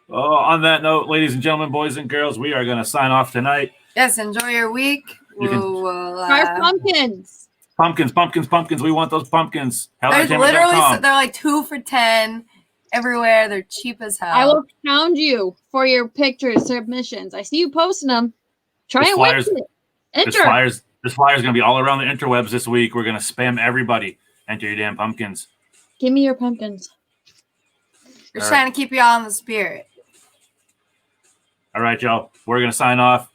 S8: Oh, on that note, ladies and gentlemen, boys and girls, we are going to sign off tonight.
S9: Yes, enjoy your week.
S8: You can-
S9: We'll,
S10: Our pumpkins.
S8: Pumpkins. We want those pumpkins.
S9: there's literally
S8: HellenTainment.com.
S9: they're like 2 for $10 everywhere. They're cheap as hell.
S10: I will pound you for your pictures, submissions. I see you posting them. Try
S8: There's
S10: and win
S8: flyers.
S10: it.
S8: This
S10: Enter.
S8: flyer's going to be all around the interwebs this week. We're going to spam everybody. Enter your damn pumpkins.
S10: Give me your pumpkins.
S9: We're
S8: All
S9: trying to keep you all in the spirit.
S8: All right, y'all. We're going to sign off.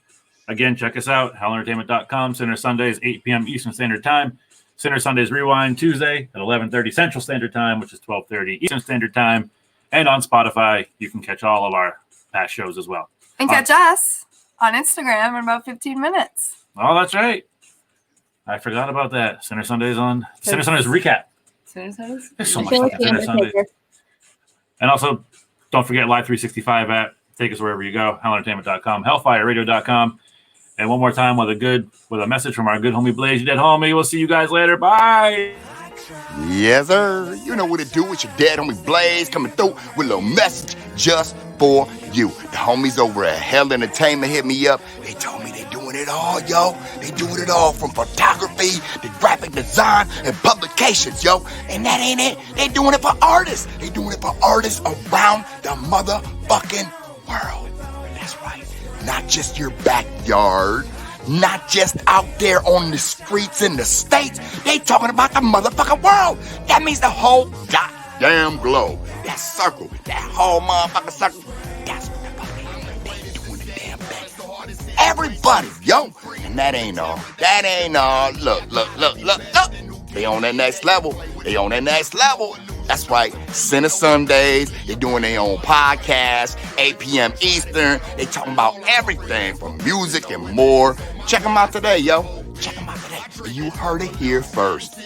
S8: Again, check us out. HellEntertainment.com. Sinner Sundays, 8 p.m. Eastern Standard Time. Sinner Sundays Rewind Tuesday at 11:30 Central Standard Time, which is 12:30 Eastern Standard Time. And on Spotify, you can catch all of our past shows as well.
S9: And catch us on Instagram in about 15 minutes.
S8: Oh, that's right. I forgot about that. Sinner Sundays on Sinner Sundays recap.
S9: Sinner Sundays?
S8: There's so
S10: I
S8: much
S10: feel
S8: stuff
S10: like
S8: in
S10: the
S8: Sinner Sundays.
S10: Undertaker.
S8: And also, don't forget Live 365 app. Take us wherever you go. HellEntertainment.com, HellfireRadio.com. And one more time with a message from our good homie Blaze, your dead homie. We'll see you guys later. Bye.
S7: Yes, sir. You know what to do. It's your dad, homie Blaze, coming through with a little message just for you. The homies over at Hell Entertainment hit me up. They told me they doing it all, yo. They doing it all from photography to graphic design and publications, yo. And that ain't it. They doing it for artists. They doing it for artists around the motherfucking world. That's right. Not just your backyard. Not just out there on the streets in the States. They talking about the motherfucking world. That means the whole goddamn globe. That circle, that whole motherfucking circle. That's what the fuck they doing the damn thing. Everybody, yo. And that ain't all. That ain't all. Look. They on that next level. That's right. Sinner Sundays. They doing their own podcast. 8 p.m. Eastern. They talking about everything from music and more. Check them out today, yo. Check them out today. You heard it here first.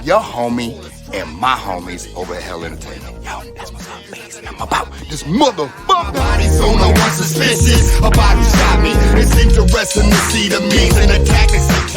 S7: Your homie and my homies over at Hell Entertainment. Yo, that's what's up, ladies, and I'm about this motherfucker. Bodies so no one suspicious about who shot me. It's interesting to see the means and the tactics that